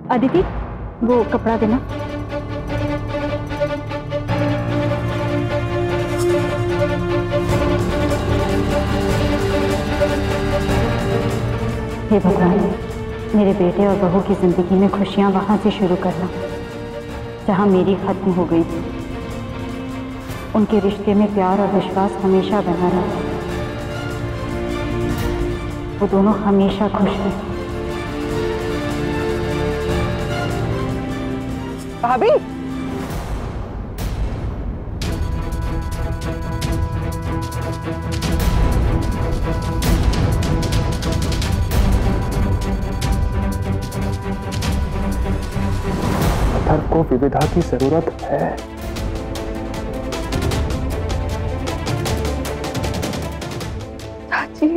अदिति, वो कपड़ा देना। हे भगवान, मेरे बेटे और बहू की जिंदगी में खुशियां वहां से शुरू करना जहां मेरी खत्म हो गई थी। उनके रिश्ते में प्यार और विश्वास हमेशा बना रहा। वो दोनों हमेशा खुश हैं। भाभी, अथर्व को विविधा की जरूरत है। चाची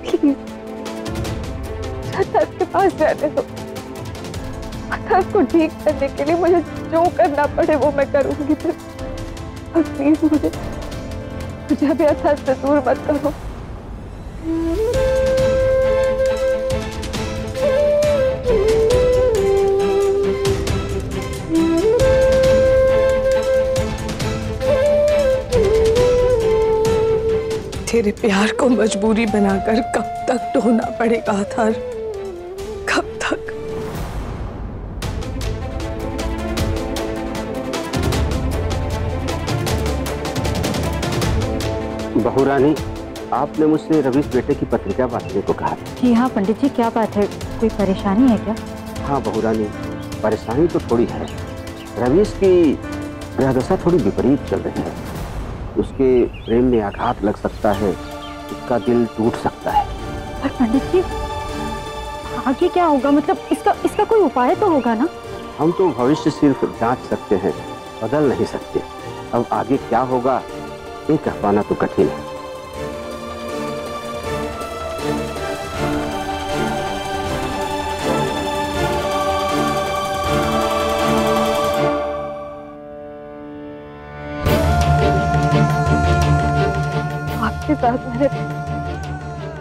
प्लीज अथर्व के पास जाने दो। अथर्व को ठीक करने के लिए मुझे जो करना पड़े वो मैं करूंगी। और प्लीज मुझे अभी अथर्व से दूर मत करो। तेरे प्यार को मजबूरी बनाकर कब तक ढोना पड़ेगा अथर्व? कब तक? बहू रानी, आपने मुझसे रवीश बेटे की पत्रिका बांटने को कहा था। जी हाँ पंडित जी, क्या बात है? कोई परेशानी है क्या? हाँ बहू रानी, परेशानी तो थोड़ी है। रवीश की ग्रहदशा थोड़ी विपरीत चल रही है। उसके प्रेम में आघात लग सकता है, उसका दिल टूट सकता है। पर पंडित जी, आगे क्या होगा? मतलब इसका कोई उपाय तो होगा ना? हम तो भविष्य सिर्फ जांच सकते हैं, बदल नहीं सकते। अब आगे क्या होगा ये कह पाना तो कठिन है। आपके साथ मैंने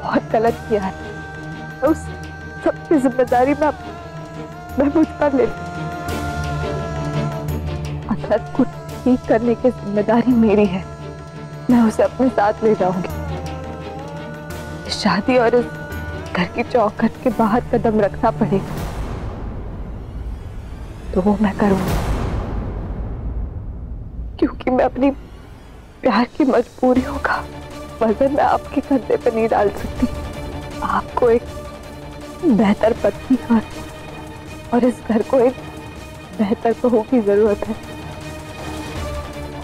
बहुत गलत किया है। उस सबकी जिम्मेदारी मैं मुझ पर ले। अथर्व को ठीक करने की जिम्मेदारी मेरी है। मैं उसे अपने साथ ले जाऊंगी। इस शादी और इस घर की चौखट के बाहर कदम रखना पड़ेगा तो वो मैं करूंगी, क्योंकि मैं अपनी प्यार की मजबूरियों का वजन मैं आपके कंधे पर नहीं डाल सकती। आपको एक बेहतर पत्नी और इस घर को एक बेहतर बहू की जरूरत है।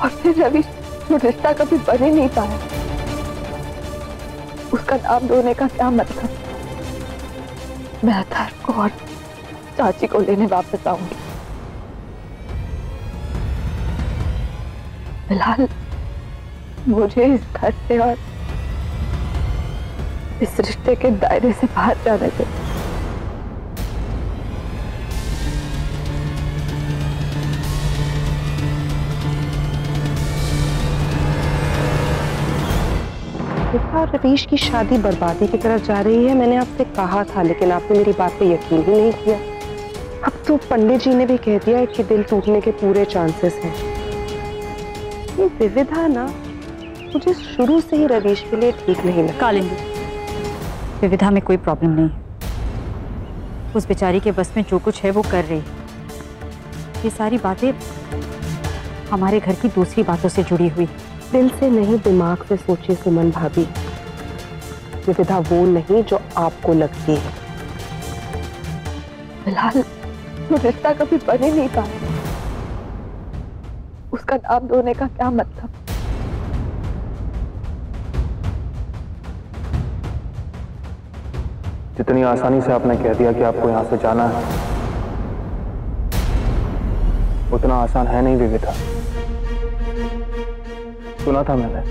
और फिर रवि जो रिश्ता कभी बन ही नहीं पाया, उसका नाम लेने का क्या मतलब? मैं अथर्व को और चाची को लेने वापस आऊंगी। फिलहाल मुझे इस घर से और इस रिश्ते के दायरे से बाहर जाने दे। रवीश की शादी बर्बादी की तरफ जा रही है, मैंने आपसे कहा था, लेकिन आपने मेरी बात पे यकीन ही नहीं किया। अब तो पंडित जी ने भी कह दिया कि दिल टूटने के पूरे चांसेस हैं। ये विविधा ना मुझे शुरू से ही रवीश के लिए ठीक नहीं लगा। कालेंगे, विविधा में कोई प्रॉब्लम नहीं है। उस बेचारी के बस में जो कुछ है वो कर रही है। ये सारी बातें हमारे घर की दूसरी बातों से जुड़ी हुई। दिल से नहीं, दिमाग से सोचिए सुमन भाभी। विविधा वो नहीं जो आपको लगती है। फिलहाल जो रिश्ता कभी बन ही नहीं पाया, उसका नाम लेने का क्या मतलब? जितनी आसानी से आपने कह दिया कि आपको यहां से जाना है, उतना आसान है नहीं विविधा। सुना था मैंने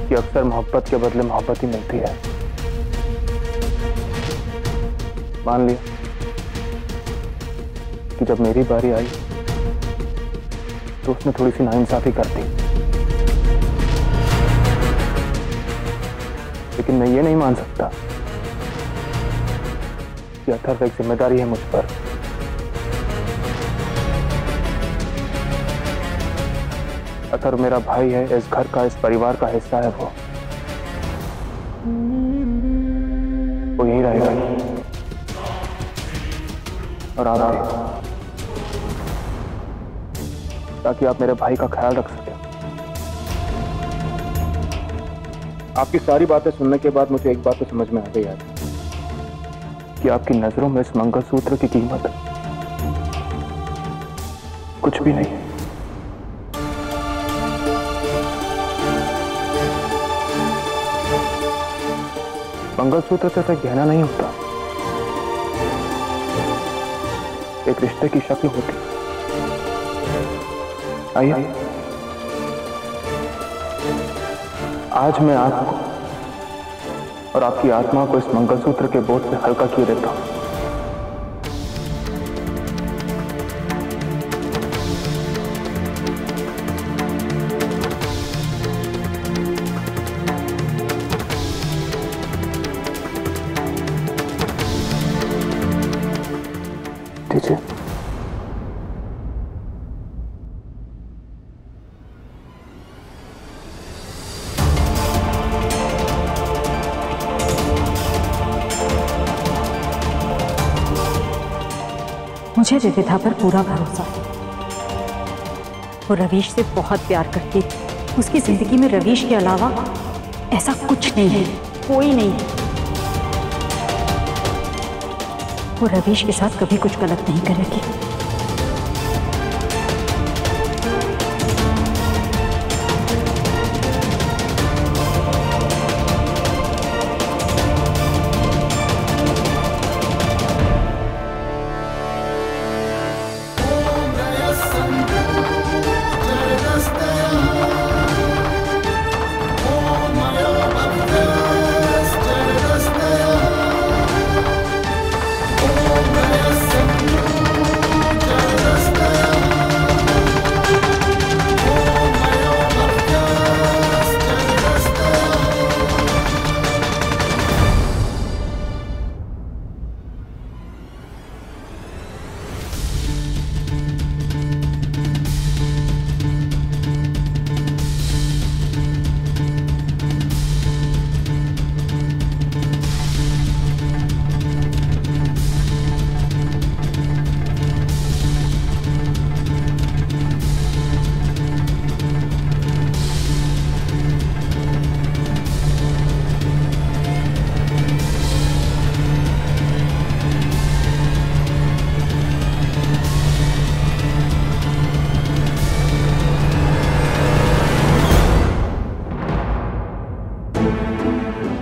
कि अक्सर मोहब्बत के बदले मोहब्बत ही मिलती है। मान लिया कि जब मेरी बारी आई तो उसने थोड़ी सी नाइंसाफी कर दी, लेकिन मैं ये नहीं मान सकता कि अथर्व एक जिम्मेदारी है मुझ पर। अथर्व मेरा भाई है, इस घर का, इस परिवार का हिस्सा है। वो यहीं रहेगा और आप भी, ताकि आप मेरे भाई का ख्याल रख सकें। आपकी सारी बातें सुनने के बाद मुझे एक बात तो समझ में आ गई है कि आपकी नजरों में इस मंगलसूत्र की कीमत कुछ भी नहीं है। मंगलसूत्र सिर्फ एक गहना नहीं होता, एक रिश्ते की शक्ल होती। आइए, आज मैं आपको और आपकी आत्मा को इस मंगलसूत्र के बोझ से हल्का किए देता हूं। दीजिए। मुझे विविधा पर पूरा भरोसा है। वो रवीश से बहुत प्यार करती है। उसकी जिंदगी में रवीश के अलावा ऐसा कुछ नहीं है, कोई नहीं है। वो रवीश के साथ कभी कुछ गलत नहीं करेगी।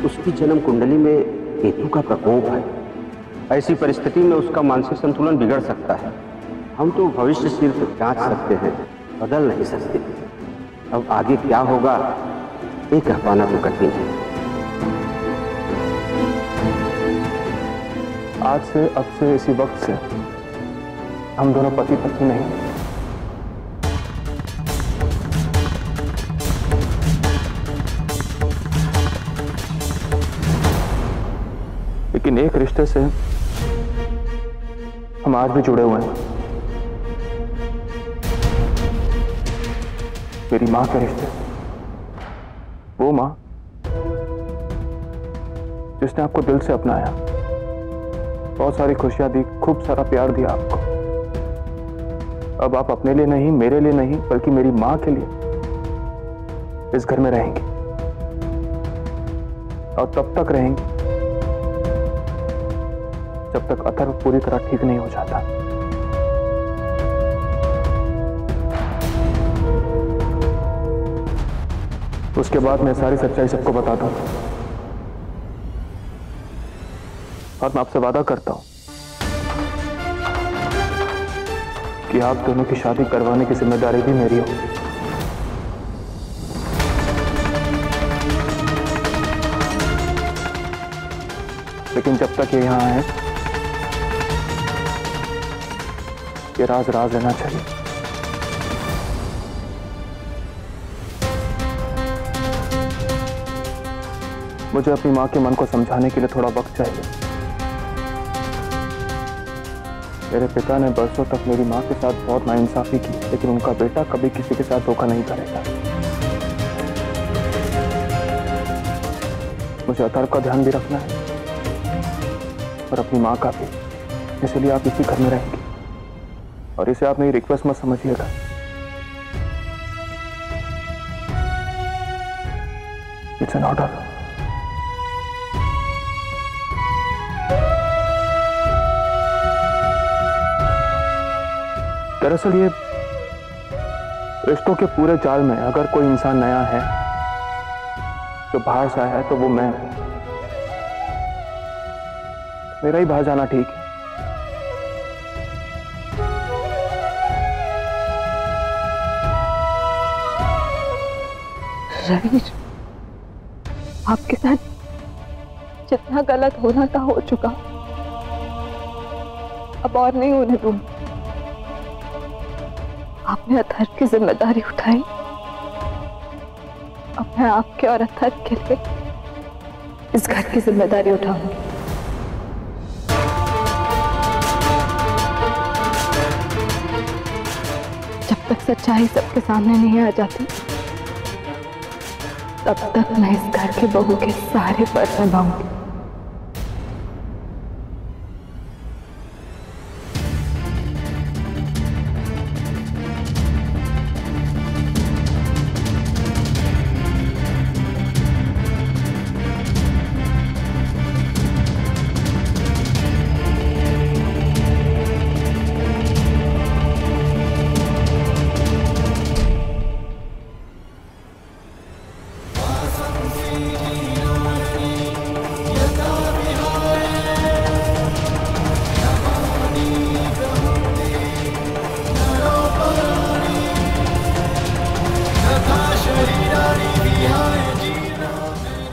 उसकी जन्म कुंडली में केतु का प्रकोप है। ऐसी परिस्थिति में उसका मानसिक संतुलन बिगड़ सकता है। हम तो भविष्य सिर्फ जांच सकते हैं, बदल नहीं सकते। अब आगे क्या होगा ये कह पाना तो कठिन है। आज से, अब से, इसी वक्त से हम दोनों पति पत्नी नहीं, लेकिन एक रिश्ते से हम आज भी जुड़े हुए हैं। मेरी माँ के रिश्ते। वो माँ जिसने आपको दिल से अपनाया, बहुत सारी खुशियां दी, खूब सारा प्यार दिया आपको। अब आप अपने लिए नहीं, मेरे लिए नहीं, बल्कि मेरी माँ के लिए इस घर में रहेंगी और तब तक रहेंगी जब तक अथर्व पूरी तरह ठीक नहीं हो जाता। उसके बाद मैं सारी सच्चाई सबको बता दूंगा और मैं आपसे वादा करता हूं कि आप दोनों की शादी करवाने की जिम्मेदारी भी मेरी होगी। लेकिन जब तक ये यहां है, ये राज राज रहना चाहिए। मुझे अपनी मां के मन को समझाने के लिए थोड़ा वक्त चाहिए। मेरे पिता ने बरसों तक मेरी माँ के साथ बहुत नाइंसाफी की, लेकिन उनका बेटा कभी किसी के साथ धोखा नहीं करेगा। मुझे अथर्व का ध्यान भी रखना है और अपनी माँ का भी, इसलिए आप इसी घर में रहेंगे। और इसे आप मेरी रिक्वेस्ट मत समझिएगा। It's an order. दरअसल ये रिश्तों के पूरे जाल में अगर कोई इंसान नया है जो बाहर से आया है तो वो मैं हूं। मेरा ही बाहर जाना ठीक है। रवीश, आपके साथ जितना गलत होना था हो चुका, अब और नहीं होने दूंगी। आपने अथर्व की जिम्मेदारी उठाई, अब मैं आपके और अथर्व के लिए इस घर की जिम्मेदारी उठाऊंगी। जब तक सच्चाई सबके सामने नहीं आ जाती तब तक मैं इस घर के बहू के सारे फर्ज निभाऊंगी।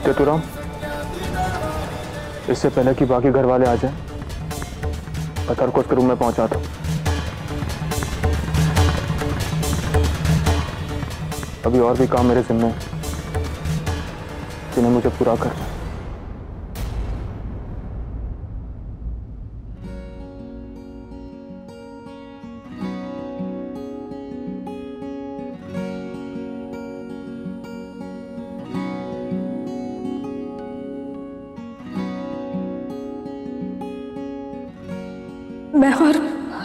केतुराम, इससे पहले कि बाकी घर वाले आ जाएं, अथर्व को उसके रूम में पहुंचा दो। अभी और भी काम मेरे जिम्मे हैं जिन्हें मुझे पूरा करना है। मैं और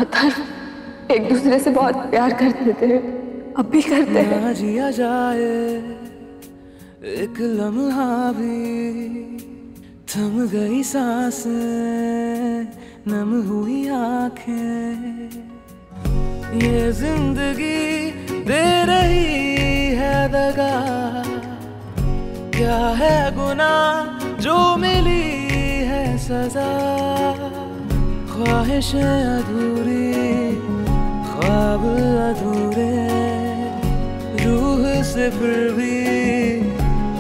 अथर्व एक दूसरे से बहुत प्यार करते थे, अब भी करते हैं। ना जिया जाए एक लम्हा भी, थम गई सांसें, नम हुई आंखें, ये जिंदगी दे रही है दगा, क्या है गुनाह जो मिली है सजा, ख्वाहिशें अधूरी, ख्वाब अधूरे, रूह से फिर भी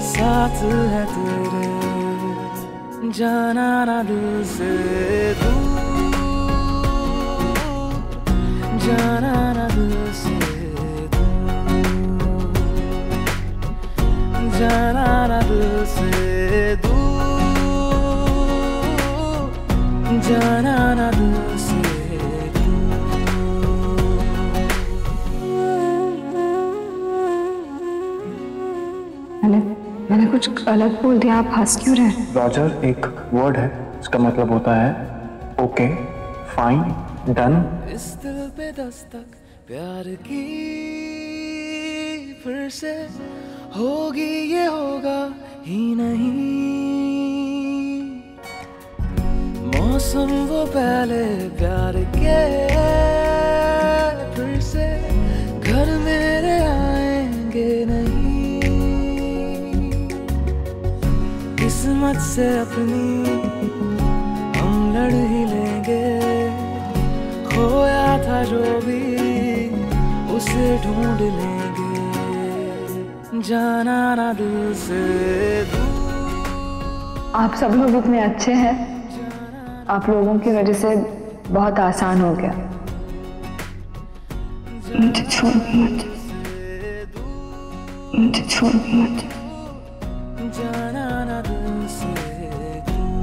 साथ है तेरे, जाना ना दिल से दूर, जाना ना दिल से दूर, जाना ना दिल से दूर, जाना ना दिल से मैंने कुछ गलत बोल दिया, आप हंस क्यों रहे हैं? रॉजर एक वर्ड है, इसका मतलब होता है ओके, फाइन, डन। इस दिल पे दस्तक प्यार की फिर से होगी, ये होगा ही नहीं, मौसम वो पहले प्यार के फिर से घर मेरे आएंगे नहीं, किस्मत से अपनी हम लड़ ही लेंगे, खोया था जो भी उसे ढूंढ लेंगे, जाना ना दिल से दूर। आप सब लोग इतने अच्छे हैं, आप लोगों की वजह से बहुत आसान हो गया। मुझे छोड़ मत, मुझे छोड़ मत। जाना ना दिल से दूर।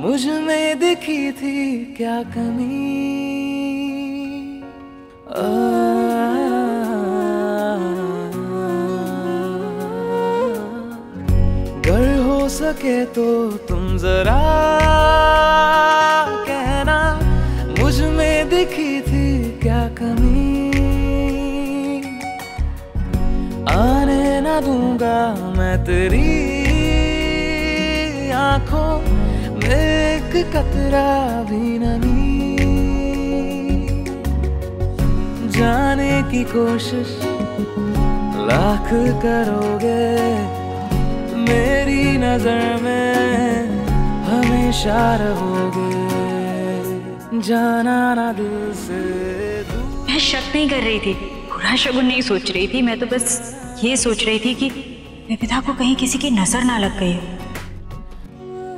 मुझ में दिखी थी क्या कमी। अगर हो सके तो तुम जरा कहना मुझ में दिखी थी क्या कमी। आने ना दूंगा मैं तेरी आंखों में एक कतरा भी नमी। जाने की कोशिश लाख करोगे मेरी नजर में हमेशा रहोगे। जाना ना दिल से दूर। मैं शक नहीं कर रही थी, बुरा शगुन नहीं सोच रही थी। मैं तो बस ये सोच रही थी कि विविधा को कहीं किसी की नजर ना लग गई हो।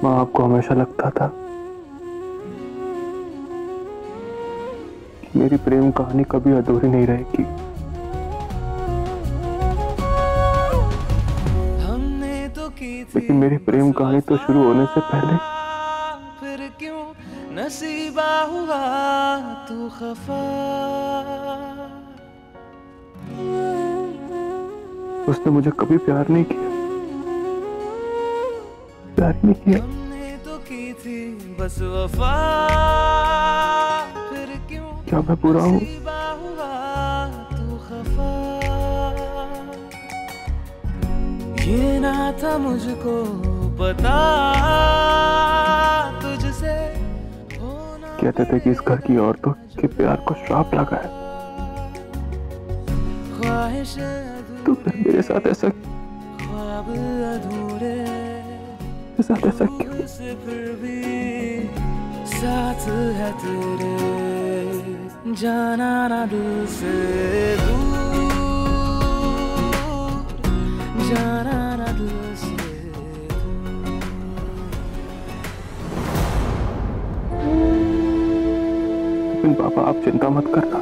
माँ, आपको हमेशा लगता था कि मेरी प्रेम कहानी कभी अधूरी नहीं रहेगी। हमने तो की थी लेकिन मेरी प्रेम कहानी तो शुरू होने से पहले फिर क्यों नसीबा हुआ तू खफा। उसने मुझे कभी प्यार नहीं किया, प्यार ही नहीं किया। हमने तो की थी बस वफा फिर क्यों क्या मैं बुरा हूँ? नसीबा हुआ तू खफा। ये ना था मुझको पता तुझसे होना। कहते थे कि इस घर की औरतों के प्यार को श्राप लगा है, ख्वाहिश तो फिर मेरे साथ ऐसा ख्वाब अधूरे क्यों? से फिर भी साथ है तेरे। जाना ना दिल से दूर, जाना ना दिल से दूर। लेकिन पापा, आप चिंता मत करना।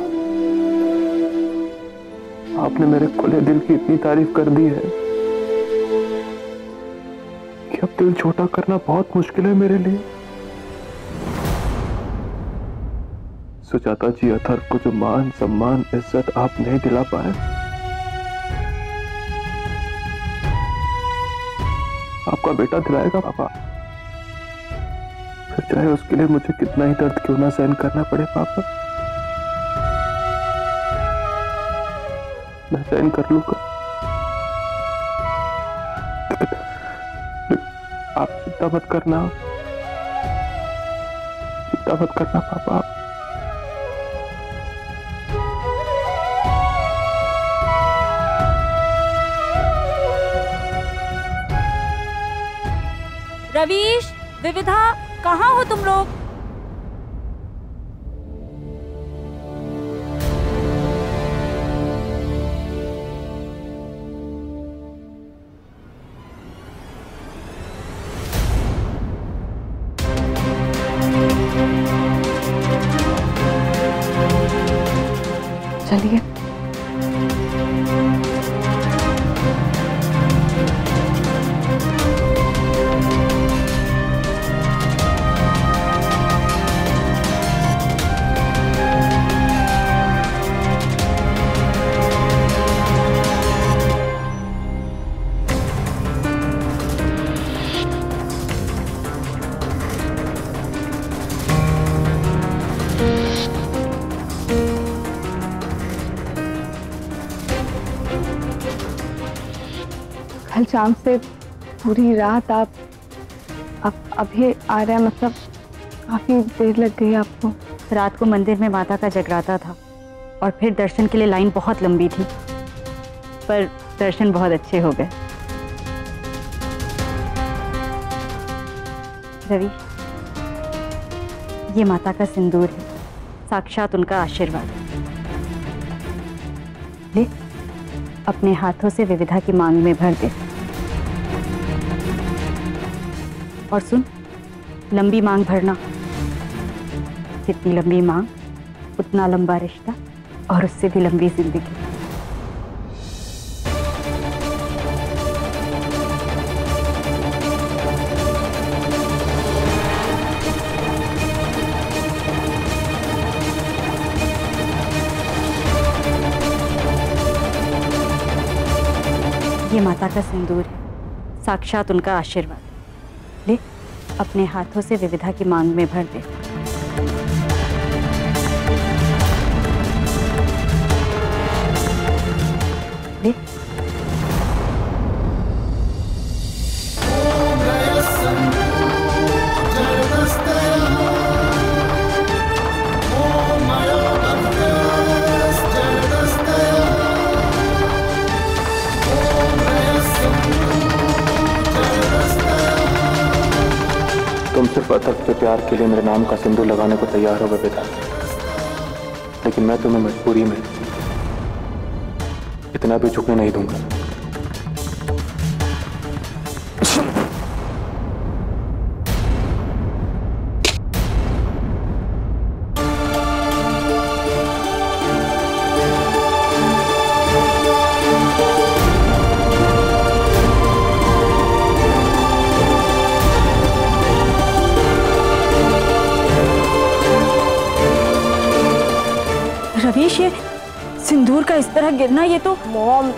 आपने मेरे खुले दिल की इतनी तारीफ कर दी है कि अब दिल छोटा करना बहुत मुश्किल है मेरे लिए। सुजाता जी, अथर्व को जो मान सम्मान इज्जत आप नहीं दिला पाए, आपका बेटा दिलाएगा पापा। फिर चाहे उसके लिए मुझे कितना ही दर्द क्यों ना सहन करना पड़े पापा, मैं सहन कर लूंगा। आप चिंता मत करना, चिंता मत करना पापा। रवीश, विविधा, कहाँ हो तुम लोग? चलिए। कल शाम से पूरी रात आप अभी आ रहे हैं, मतलब काफी देर लग गई आपको। रात को मंदिर में माता का जगराता था और फिर दर्शन के लिए लाइन बहुत लंबी थी, पर दर्शन बहुत अच्छे हो गए। रवि, ये माता का सिंदूर है, साक्षात उनका आशीर्वाद है। ले, अपने हाथों से विविधा की मांग में भर दे। और सुन, लंबी मांग भरना। जितनी लंबी मांग उतना लंबा रिश्ता और उससे भी लंबी जिंदगी। माता का सिंदूर है, साक्षात उनका आशीर्वाद। ले, अपने हाथों से विविधा की मांग में भर दे। ले। तुम सिर्फ अथक के प्यार के लिए मेरे नाम का सिंदूर लगाने को तैयार हो विविधा, लेकिन मैं तुम्हें मजबूरी में इतना भी झुकने नहीं दूंगा। रवीश, ये सिंदूर का इस तरह गिरना, ये तो। मॉम,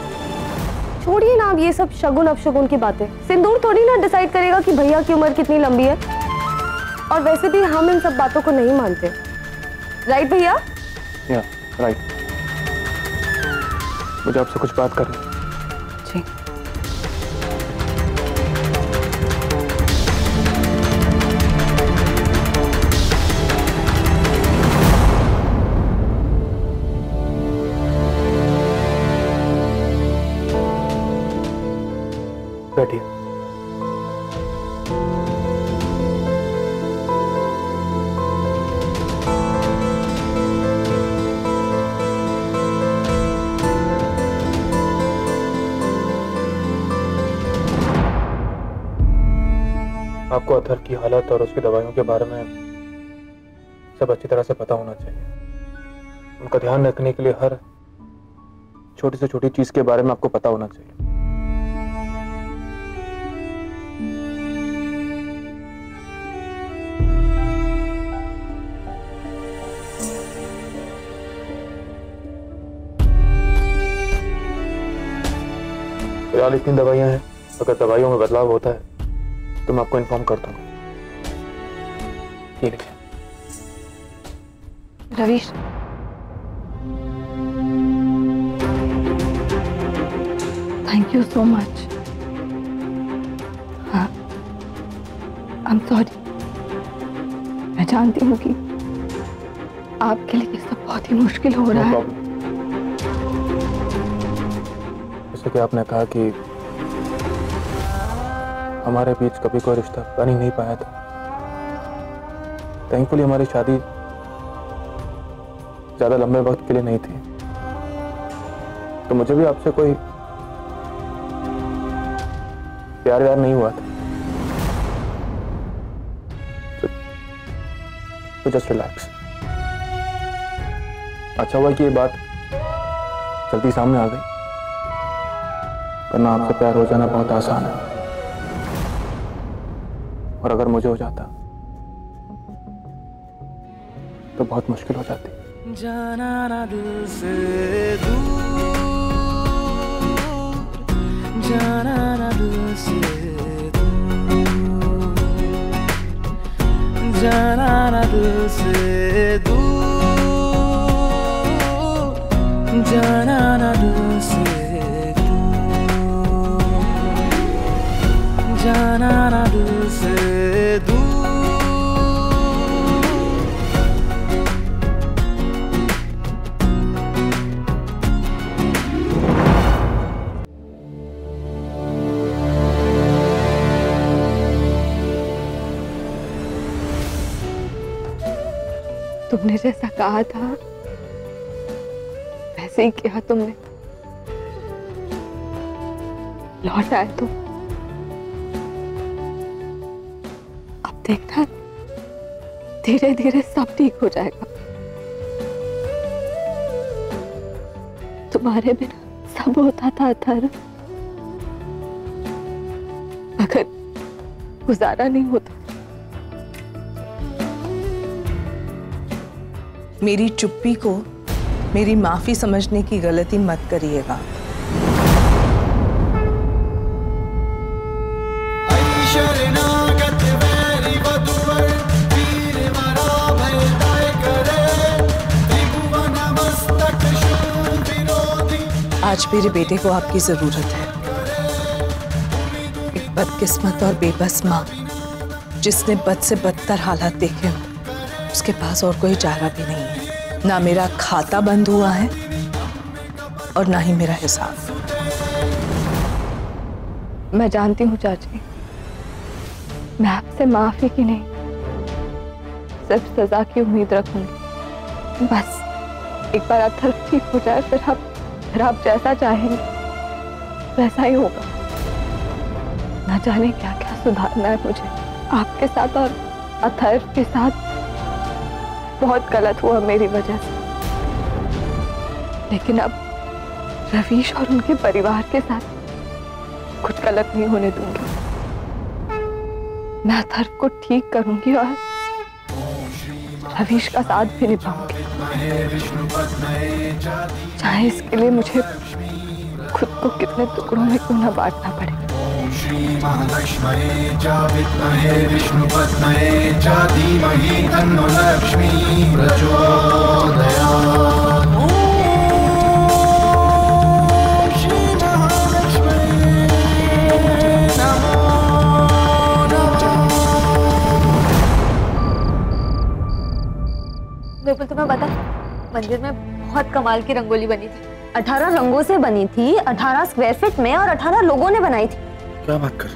छोड़िए ना अब ये सब शगुन अपशगुन की बातें। सिंदूर थोड़ी ना डिसाइड करेगा कि भैया की उम्र कितनी लंबी है, और वैसे भी हम इन सब बातों को नहीं मानते, राइट भैया? या राइट। मुझे आपसे कुछ बात करनी। जी। बैठिए। आपको अथर की हालत और उसकी दवाइयों के बारे में सब अच्छी तरह से पता होना चाहिए। उनका ध्यान रखने के लिए हर छोटी से छोटी चीज के बारे में आपको पता होना चाहिए। फिलहाल इतनी दवाइयां हैं, अगर दवाइयों में बदलाव होता है तो मैं आपको इन्फॉर्म कर दूंगा। ये लिखिए। Ravish, thank you so much. हाँ, आई एम सॉरी। मैं जानती हूँ कि आपके लिए ये सब बहुत ही मुश्किल हो रहा है। जैसे कि आपने कहा कि हमारे बीच कभी कोई रिश्ता बन ही नहीं पाया था। थैंकफुली हमारी शादी ज्यादा लंबे वक्त के लिए नहीं थी, तो मुझे भी आपसे कोई प्यार व्यार नहीं हुआ था। तो जस्ट रिलैक्स। अच्छा हुआ कि ये बात जल्दी सामने आ गई, वरना आपसे प्यार हो जाना बहुत आसान है, और अगर मुझे हो जाता तो बहुत मुश्किल हो जाती। जाना ना दिल से दूर, जाना ना दिल से दूर, जाना ना दिल से दूर, जाना ना दिल से दूर, जाना ना दिल से दूर। तुमने जैसा कहा था वैसे ही किया तुमने। लौट आए तुम। अब देखना धीरे धीरे सब ठीक हो जाएगा। तुम्हारे बिना सब होता था अथर, अगर गुजारा नहीं होता। मेरी चुप्पी को मेरी माफी समझने की गलती मत करिएगा। आज मेरे बेटे को आपकी जरूरत है। एक बदकिस्मत और बेबस माँ जिसने बद से बदतर हालात देखे हो, उसके पास और कोई चारा भी नहीं है। ना मेरा खाता बंद हुआ है और ना ही मेरा हिसाब। मैं जानती हूँ चाची, मैं आपसे माफी की नहीं सिर्फ सजा की उम्मीद रखूंगी। बस एक बार अथर्व ठीक हो जाए, फिर आप जैसा चाहेंगे वैसा ही होगा। ना जाने क्या क्या सुधारना है मुझे आपके साथ और अथर्व के साथ। बहुत गलत हुआ मेरी वजह से, लेकिन अब रवीश और उनके परिवार के साथ कुछ गलत नहीं होने दूंगी। मैं अथर्व को ठीक करूंगी और रवीश का साथ भी निभाऊंगी, चाहे इसके लिए मुझे खुद को कितने टुकड़ों में क्यों न बांटना पड़े। श्री महालक्ष्मी चा विद्महे विष्णुपत्नी चा धीमहि तन्नो लक्ष्मी प्रचोदयात्। बिल्कुल, तुम्हें पता मंदिर में बहुत कमाल की रंगोली बनी थी। 18 रंगों से बनी थी, 18 स्क्वायर फीट में, और 18 लोगों ने बनाई थी। क्या बात कर?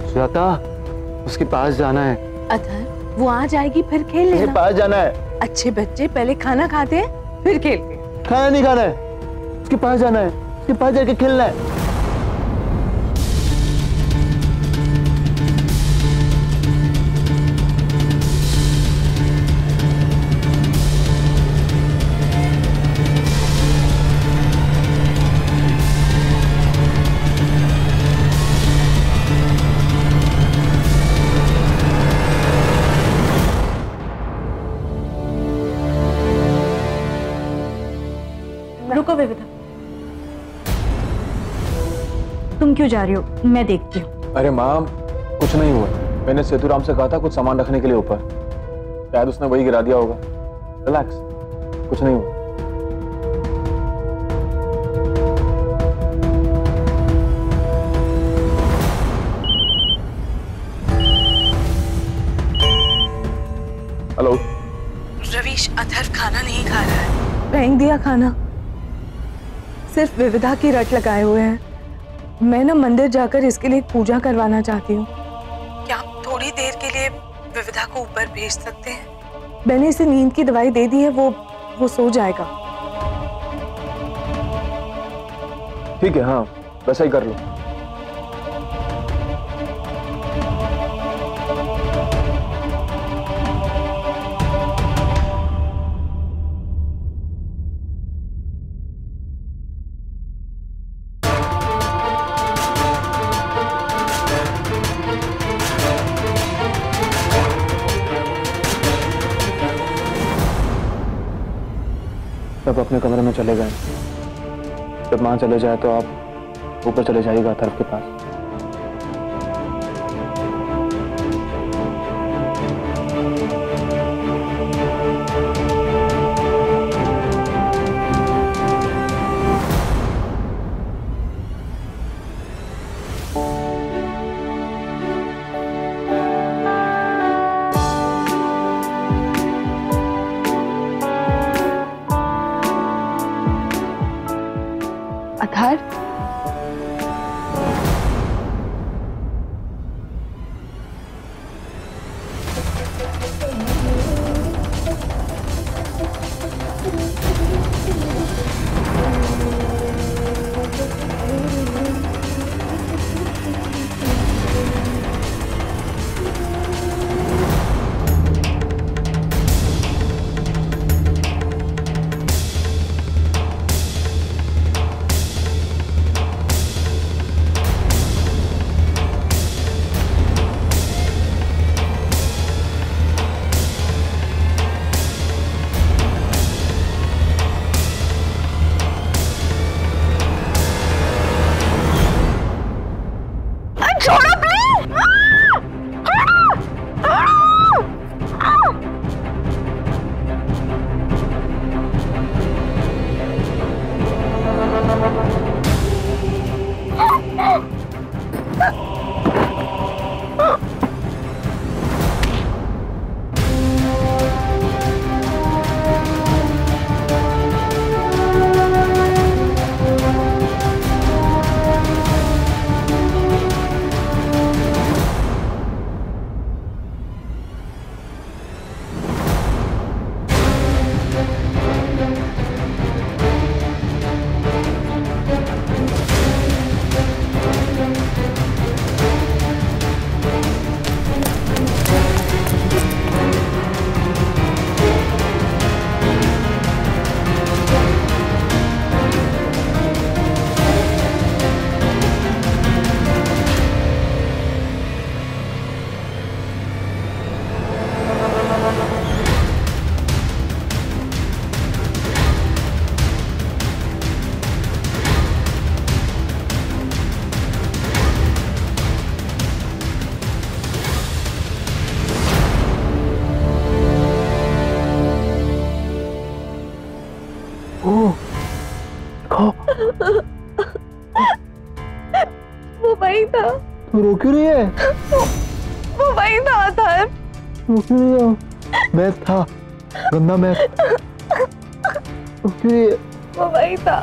सुजाता, उसके पास जाना है। अथर्व, वो आ जाएगी फिर खेल लेना। पास जाना है। अच्छे बच्चे पहले खाना खाते हैं फिर खेलते हैं। खाना नहीं खाना है, उसके पास जाना है, उसके पास जाके खेलना है। रुको विविधा, तुम क्यों जा रही हो? मैं देखती हूँ। अरे माँ, कुछ नहीं हुआ। मैंने सेतुराम से कहा था कुछ सामान रखने के लिए ऊपर, शायद उसने वही गिरा दिया होगा। रिलैक्स, कुछ नहीं हुआ। हेलो रवीश, अथर्व खाना नहीं खा रहा है। फेंक दिया खाना, सिर्फ विविधा की रट लगाए हुए हैं। मैं ना मंदिर जाकर इसके लिए एक पूजा करवाना चाहती हूँ। क्या आप थोड़ी देर के लिए विविधा को ऊपर भेज सकते हैं? मैंने इसे नींद की दवाई दे दी है, वो सो जाएगा। ठीक है, हाँ वैसा ही कर लो। सब अपने कमरे में चले गए। जब माँ चले जाए तो आप ऊपर चले जाइएगा अथर्व के पास। अथर्व, वो वही था। तू रो क्यों रही है? वो वही था अथर्व। रो क्यों रही है? मैथ था, गंदा मैथ। रो क्यों रही है? वो वही था।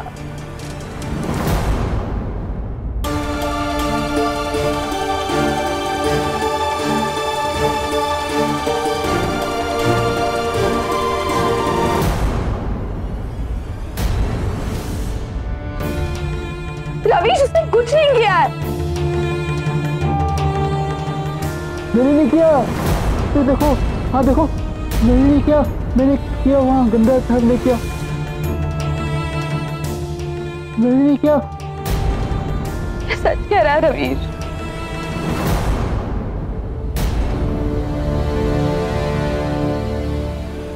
रवीश, उसने कुछ नहीं किया है। मैंने नहीं किया। तो देखो, हाँ देखो, मैंने नहीं किया। मैंने किया वहाँ गंदा था, मैंने किया। मैंने नहीं किया। ये सच कह रहा है रवीश।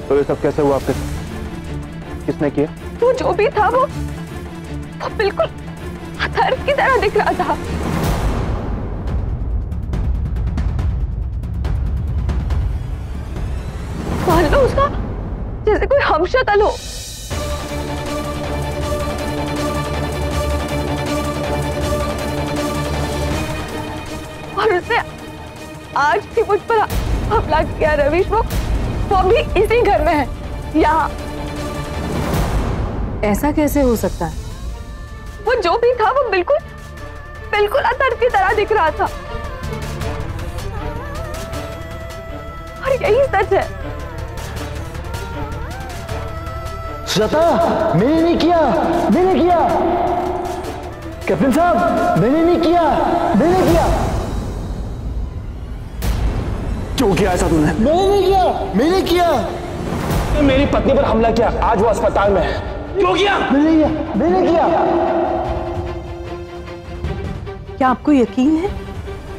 तो ये सब कैसे हुआ आपके? किसने किया? वो जो भी था वो बिल्कुल अथर्व की तरह दिख रहा था। मान लो उसका जैसे कोई हमशक्ल हो। और उसने आज भी मुझ पर हमला किया रवीश। वो भी इसी घर में है, यहाँ। ऐसा कैसे हो सकता है? वो जो भी था वो बिल्कुल बिल्कुल अथर्व की तरह दिख रहा था। और यही सच है। श्वेता, मैंने नहीं किया। मैंने किया कैप्टन साहब, मैंने नहीं किया। मैंने किया। क्यों किया ऐसा तूने? मैंने नहीं किया। मैंने किया। मेरी पत्नी पर हमला किया, आज वो अस्पताल में है। क्यों किया? मैंने किया। मैंने किया। क्या आपको यकीन है?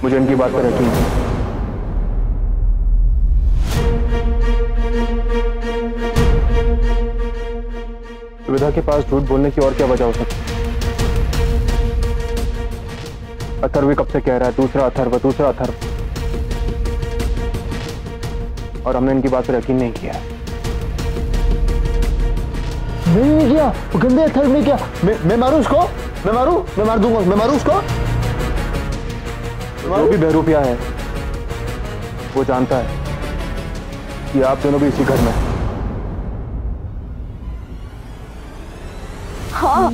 मुझे इनकी बात पर यकीन है। विधा के पास झूठ बोलने की और क्या वजह हो सकती? अथर्व कब से कह रहा है दूसरा अथर्व, दूसरा अथर्व, और हमने इनकी बात पर यकीन नहीं किया। मैंने नहीं किया। वो गंदे अथर्व ने किया। मैं मारूं उसको? मैं मारूं? मैं मार दूंगा। मैं मारूं उसको? जो भी बहरूपिया है वो जानता है कि आप दोनों भी इसी घर में। हाँ,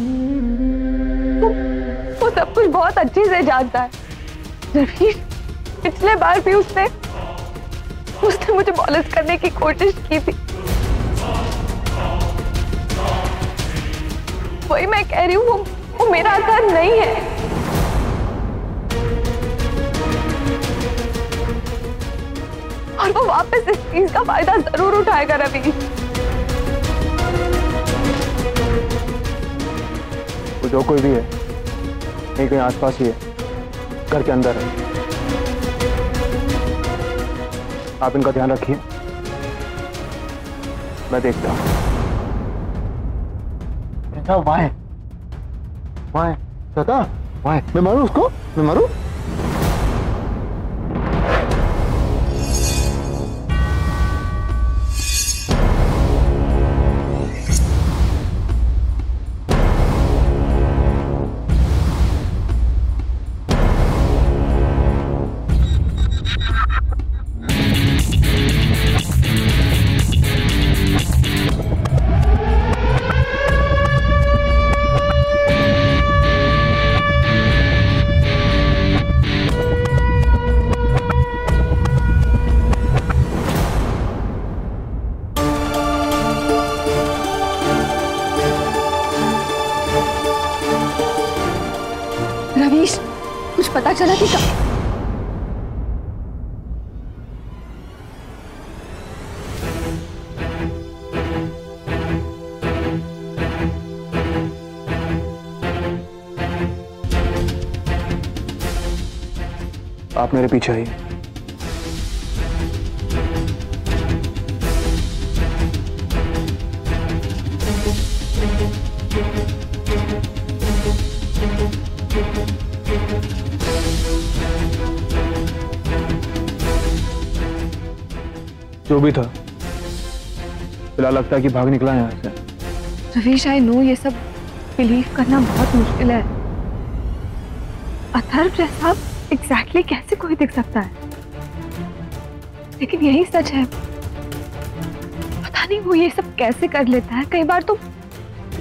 वो सब कुछ बहुत अच्छे से जानता है। रवीश, पिछले बार भी उसने मुझे मॉलेस्ट करने की कोशिश की थी। वही मैं कह रही हूँ, वो मेरा अथर्व नहीं है। और वो वापस इस चीज का फायदा जरूर उठाएगा रवीश। वो जो कोई भी है कहीं कहीं आसपास ही है, घर के अंदर है। आप इनका ध्यान रखिए, मैं देखता हूं। वहाँ है श्वेता, वहाँ है। मैं मारूं उसको? मैं मारूं? रवीश, कुछ पता चला कि आप मेरे पीछे आइए। जो भी था, फिलहाल लगता है कि भाग निकला है यहाँ से। रवीश, आई नो ये सब बिलीव करना बहुत मुश्किल है। अथर्व जैसा एग्जैक्टली कैसे कोई दिख सकता है, लेकिन यही सच है। पता नहीं वो ये सब कैसे कर लेता है। कई बार तो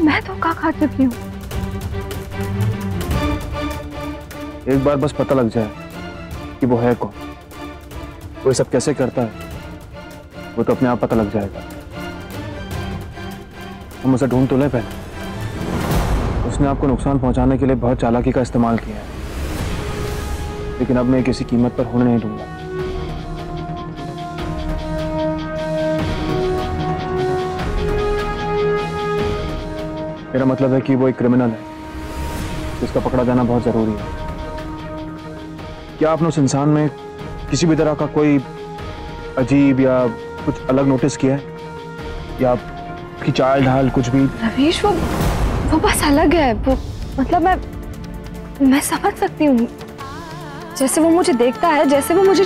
मैं धोखा खा चुकी हूँ। एक बार बस पता लग जाए कि वो है कौन, वो ये सब कैसे करता है, वो तो अपने आप पता लग जाएगा। हम उसे ढूंढ तो ले पहले। उसने आपको नुकसान पहुंचाने के लिए बहुत चालाकी का इस्तेमाल किया है, लेकिन अब मैं किसी कीमत पर होने नहीं दूंगा। मेरा मतलब है कि वो एक क्रिमिनल है जिसका पकड़ा जाना बहुत जरूरी है। क्या आपने उस इंसान में किसी भी तरह का कोई अजीब या कुछ अलग नोटिस किया है, या आपकी चाल ढाल कुछ भी? रवीश, वो बस अलग है। वो मतलब मैं समझ सकती हूँ, जैसे वो मुझे देखता है, जैसे वो मुझे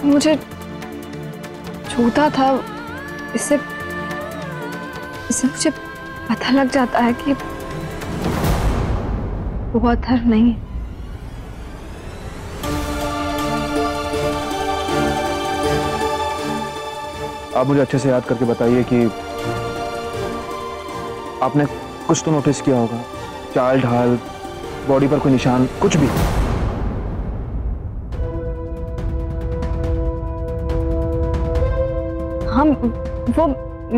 मुझे छूता था, इससे मुझे पता लग जाता है कि वो अथर्व नहीं है। आप मुझे अच्छे से याद करके बताइए कि आपने कुछ तो नोटिस किया होगा, चाल ढाल, बॉडी पर कोई निशान, कुछ भी। हाँ, वो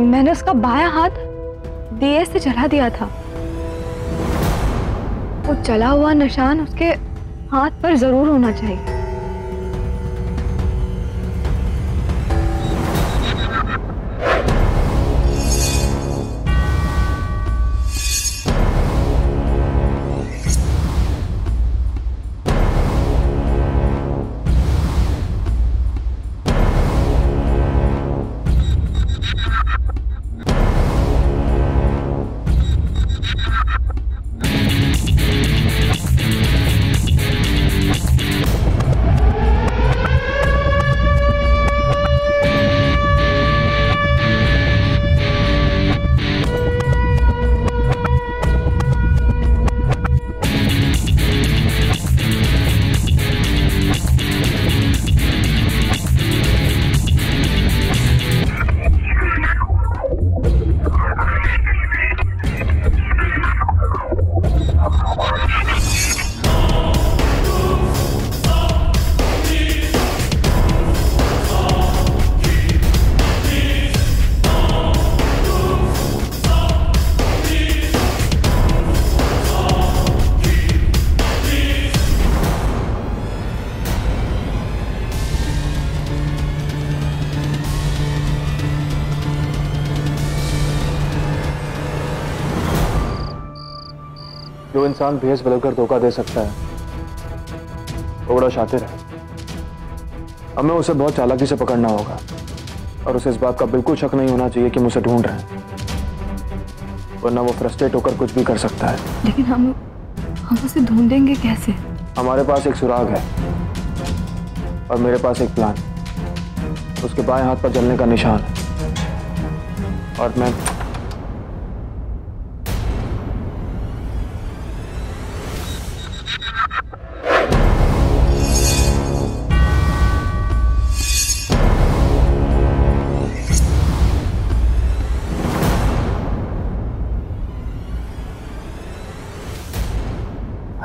मैंने उसका बायां हाथ दिए से जला दिया था। वो जला हुआ निशान उसके हाथ पर जरूर होना चाहिए। जो इंसान भेस बदलकर धोखा दे सकता है वो बड़ा शातिर है। हमें उसे बहुत चालाकी से पकड़ना होगा, और उसे इस बात का बिल्कुल शक नहीं होना चाहिए कि हम उसे ढूंढ रहे हैं, वरना वो फ्रस्ट्रेट होकर कुछ भी कर सकता है। लेकिन हम उसे ढूंढेंगे कैसे? हमारे पास एक सुराग है और मेरे पास एक प्लान। उसके बाएं हाथ पर जलने का निशान है, और मैं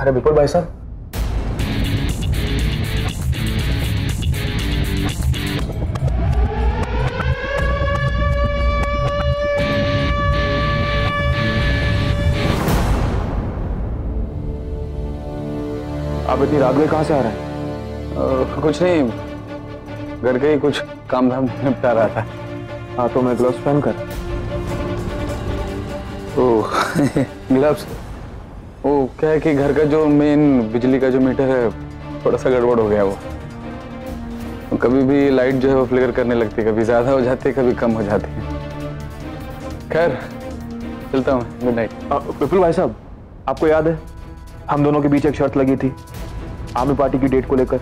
अरे विपुल भाई साहब, आप इतनी रात में कहाँ से आ रहे हैं? कुछ नहीं, घर के ही कुछ काम धाम निपटा रहा था। हाँ तो मैं ग्लव्स पहन कर। ओह ग्लव्स। वो क्या है कि घर का जो मेन बिजली का जो मीटर है थोड़ा सा गड़बड़ हो गया। वो कभी भी लाइट जो है वो फ्लिकर करने लगती है, कभी ज्यादा हो जाती है, कभी कम हो जाती है। खैर चलता हूँ, गुड नाइट। विपुल भाई साहब, आपको याद है हम दोनों के बीच एक शर्त लगी थी आर्मी पार्टी की डेट को लेकर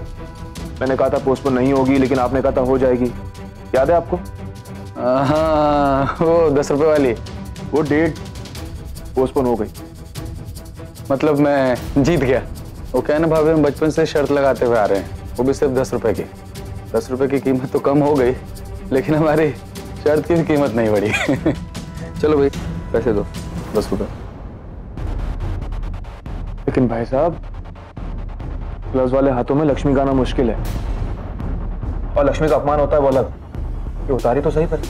मैंने कहा था पोस्टपोन नहीं होगी, लेकिन आपने कहा था हो जाएगी। याद है आपको? हाँ, वो 10 रुपए वाली। वो डेट पोस्टपोन हो गई। मतलब मैं जीत गया। वो क्या है ना भाभी, हम बचपन से शर्त लगाते हुए आ रहे हैं, वो भी सिर्फ 10 रुपए की। 10 रुपए की कीमत तो कम हो गई, लेकिन हमारी शर्त की भी कीमत नहीं बढ़ी। चलो भाई पैसे दो, 10 रुपए। लेकिन भाई साहब, ग्लव्स वाले हाथों में लक्ष्मी का आना मुश्किल है, और लक्ष्मी का अपमान होता है वो अलग। ये उतारी तो सही पर।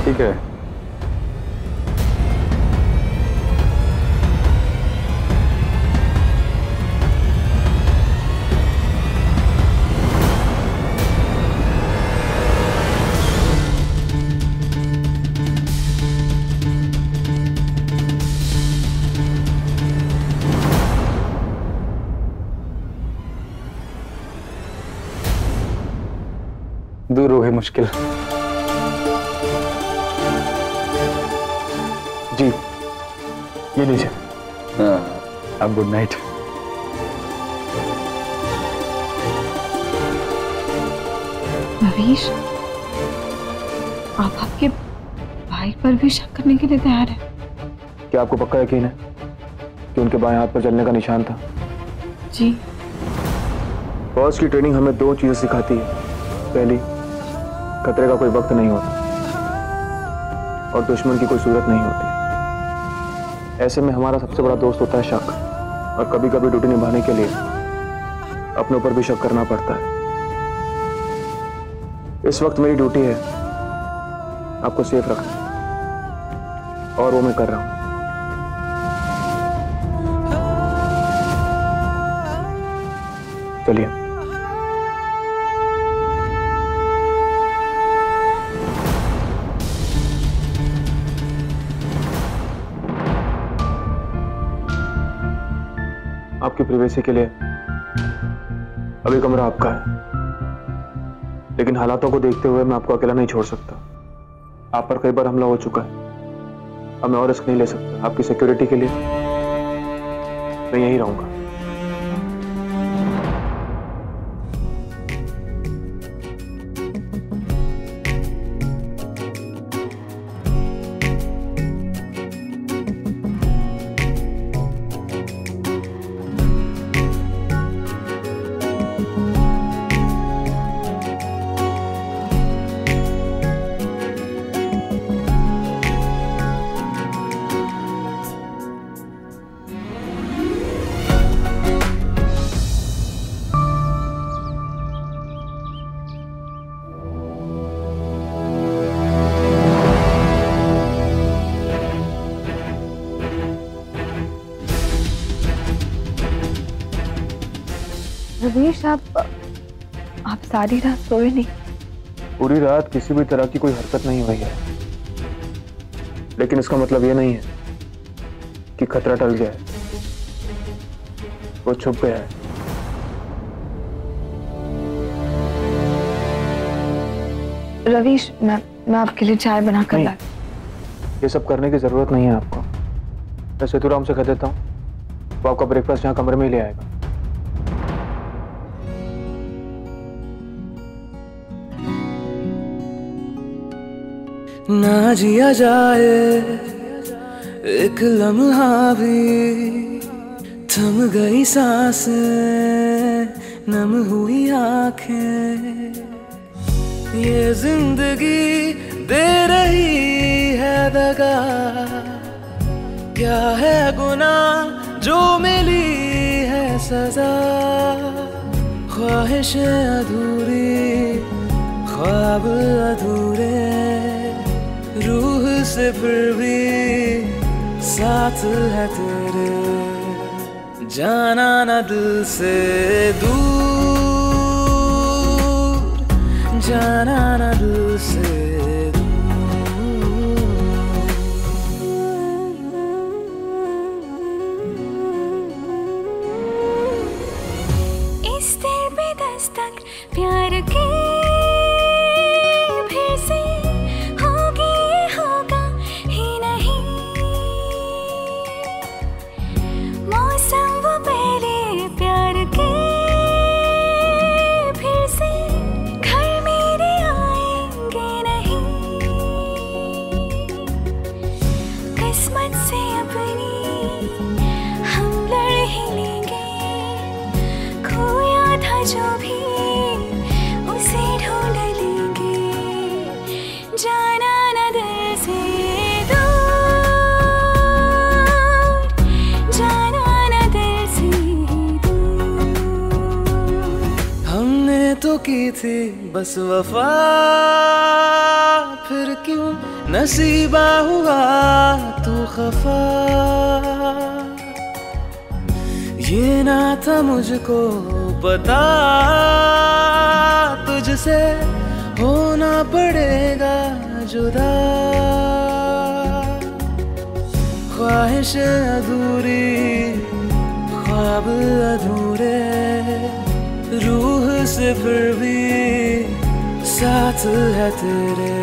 ठीक है। दूर हो गई मुश्किल। जी ये लीजिए। हाँ, अब गुड नाइट। रवीश, आप आपके भाई पर भी शक करने के लिए तैयार हैं? क्या आपको पक्का यकीन है कि उनके बाएं हाथ पर जलने का निशान था? जी। फौज की ट्रेनिंग हमें 2 चीजें सिखाती है। पहली, खतरे का कोई वक्त नहीं होता, और दुश्मन की कोई सूरत नहीं होती। ऐसे में हमारा सबसे बड़ा दोस्त होता है शक, और कभी कभी ड्यूटी निभाने के लिए अपने ऊपर भी शक करना पड़ता है। इस वक्त मेरी ड्यूटी है आपको सेफ रखना, और वो मैं कर रहा हूं। चलिए। आपकी प्रिवेसी के लिए अभी कमरा आपका है, लेकिन हालातों को देखते हुए मैं आपको अकेला नहीं छोड़ सकता। आप पर कई बार हमला हो चुका है, अब मैं और रिस्क नहीं ले सकता। आपकी सिक्योरिटी के लिए मैं यहीं रहूंगा। रवीश, आप सारी रात सोए नहीं? पूरी रात किसी भी तरह की कोई हरकत नहीं हुई है, लेकिन इसका मतलब ये नहीं है कि खतरा टल गया है। वो छुप गया है। रवीश, मैं आपके लिए चाय बना कर ला। ये सब करने की जरूरत नहीं है आपको। मैं सेतुराम से कह देता हूँ, वो आपका ब्रेकफास्ट यहाँ कमरे में ही ले आएगा। ना जिया जाए एक लम्हा भी, थम गई सांसें, नम हुई आंखें। ये जिंदगी दे रही है दगा, क्या है गुनाह जो मिली है सजा। ख्वाहिशें अधूरी, ख्वाब अधूरे, रूह से फिर भी साथ है तेरे। जाना न दिल से दूर, जाना न दिल से इस दिल पे दस्तक प्यार की की थी बस वफा, फिर क्यों नसीबा हुआ तू खफा। ये ना था मुझको पता, तुझसे होना पड़ेगा जुदा। ख्वाहिश अधूरी, ख्वाब अधूरे, रूह से फिर भी साथ है तेरे।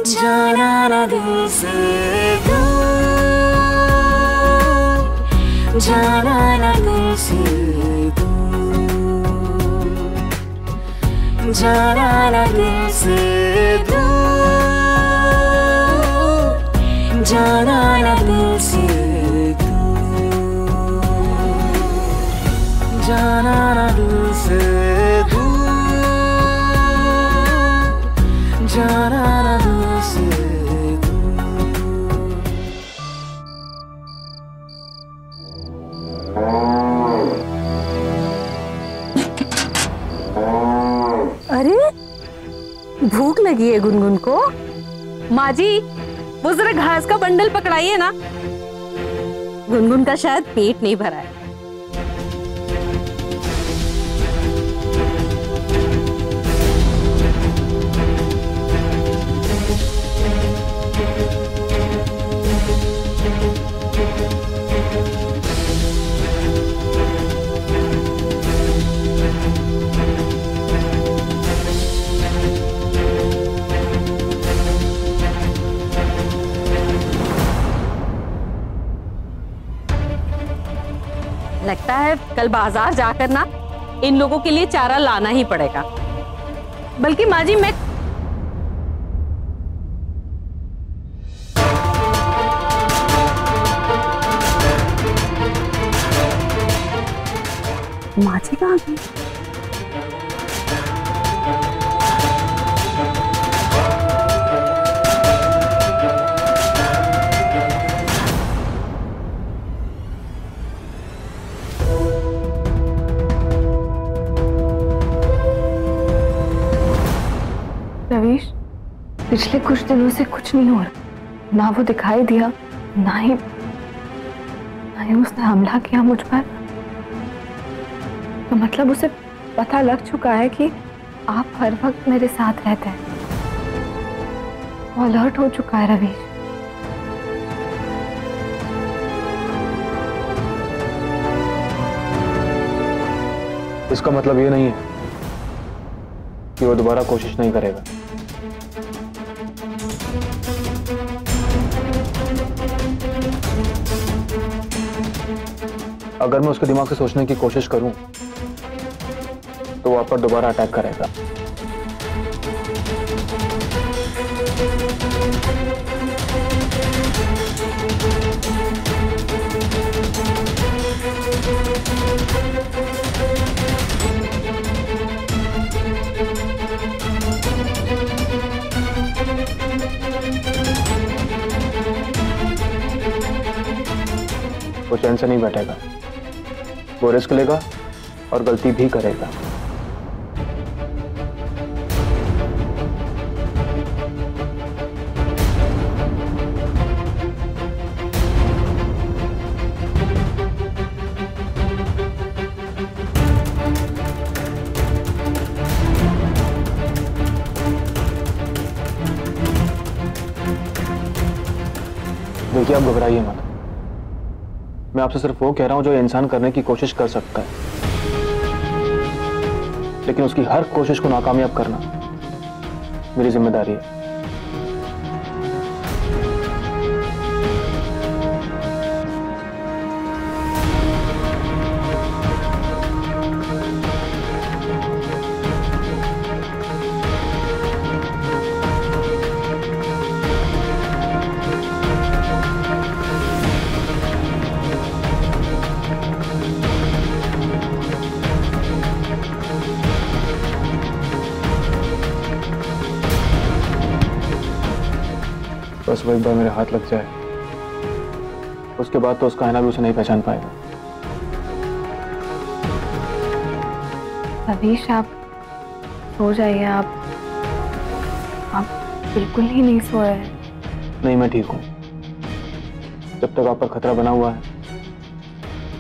जाना ना दिल से दूर, जाना ना दिल से दूर, जाना ना दिल से दूर, जाना ना दिल से दूर, जाना ना दिल से दूर, जाना ना दिल से अरे भूख लगी है गुनगुन को। माँ जी वो जरा घास का बंडल पकड़ाइए ना, गुनगुन का शायद पेट नहीं भरा है। लगता है कल बाजार जाकर ना इन लोगों के लिए चारा लाना ही पड़ेगा। बल्कि माँ जी मैं माँ जी कहाँ गई? रवीश, पिछले कुछ दिनों से कुछ नहीं हो रहा, ना वो दिखाई दिया, ना ही उसने हमला किया मुझ पर। तो मतलब उसे पता लग चुका है कि आप हर वक्त मेरे साथ रहते हैं। वो अलर्ट हो चुका है रवीश। इसका मतलब ये नहीं है कि वो दोबारा कोशिश नहीं करेगा। अगर मैं उसके दिमाग से सोचने की कोशिश करूं तो वो आप पर दोबारा अटैक करेगा। वो चैन से नहीं बैठेगा, वो रिस्क लेगा और गलती भी करेगा। देखिए आप घबराइए मत, मैं आपसे सिर्फ वो कह रहा हूं जो इंसान करने की कोशिश कर सकता है, लेकिन उसकी हर कोशिश को नाकामयाब करना मेरी जिम्मेदारी है। बस वो एक बार मेरे हाथ लग जाए, उसके बाद तो उसका आईना भी उसे नहीं पहचान पाएगा। रवीश, आप सो जाइए आप बिल्कुल ही नहीं सोए हैं। नहीं, मैं ठीक हूँ। जब तक आप पर खतरा बना हुआ है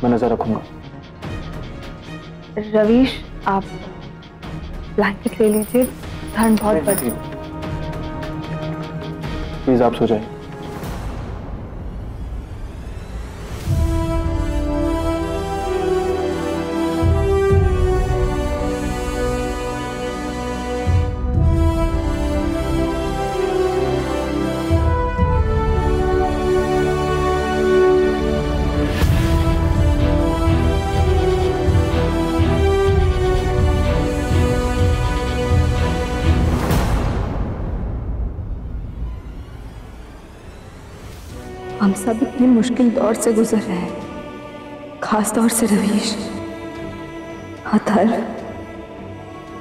मैं नजर रखूंगा। रवीश, आप ब्लैंकेट ले लीजिए, ठंड बहुत बढ़ रही है। प्लीज आप सो जाइए। हम सब इतने मुश्किल दौर से गुजर रहे हैं, खास तौर से रवीश। अथर,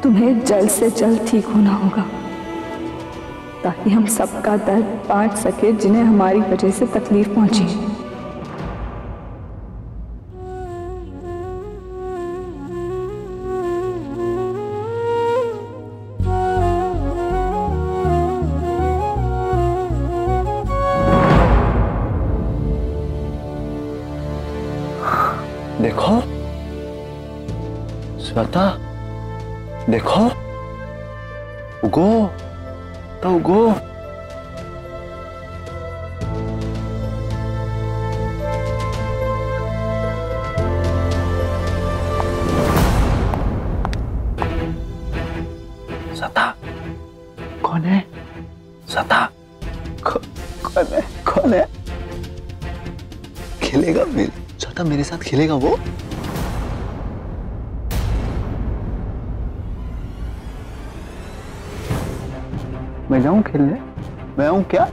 तुम्हें जल्द से जल्द ठीक होना होगा ताकि हम सबका दर्द बांट सके जिन्हें हमारी वजह से तकलीफ पहुंची। देखो श्वेता, देखो उगो तो उगो। श्वेता कौन है? श्वेता कौन है? कौन है? खेलेगा मेरे साथ खेलेगा वो? मैं जाऊं खेलने? मैं आऊं क्या?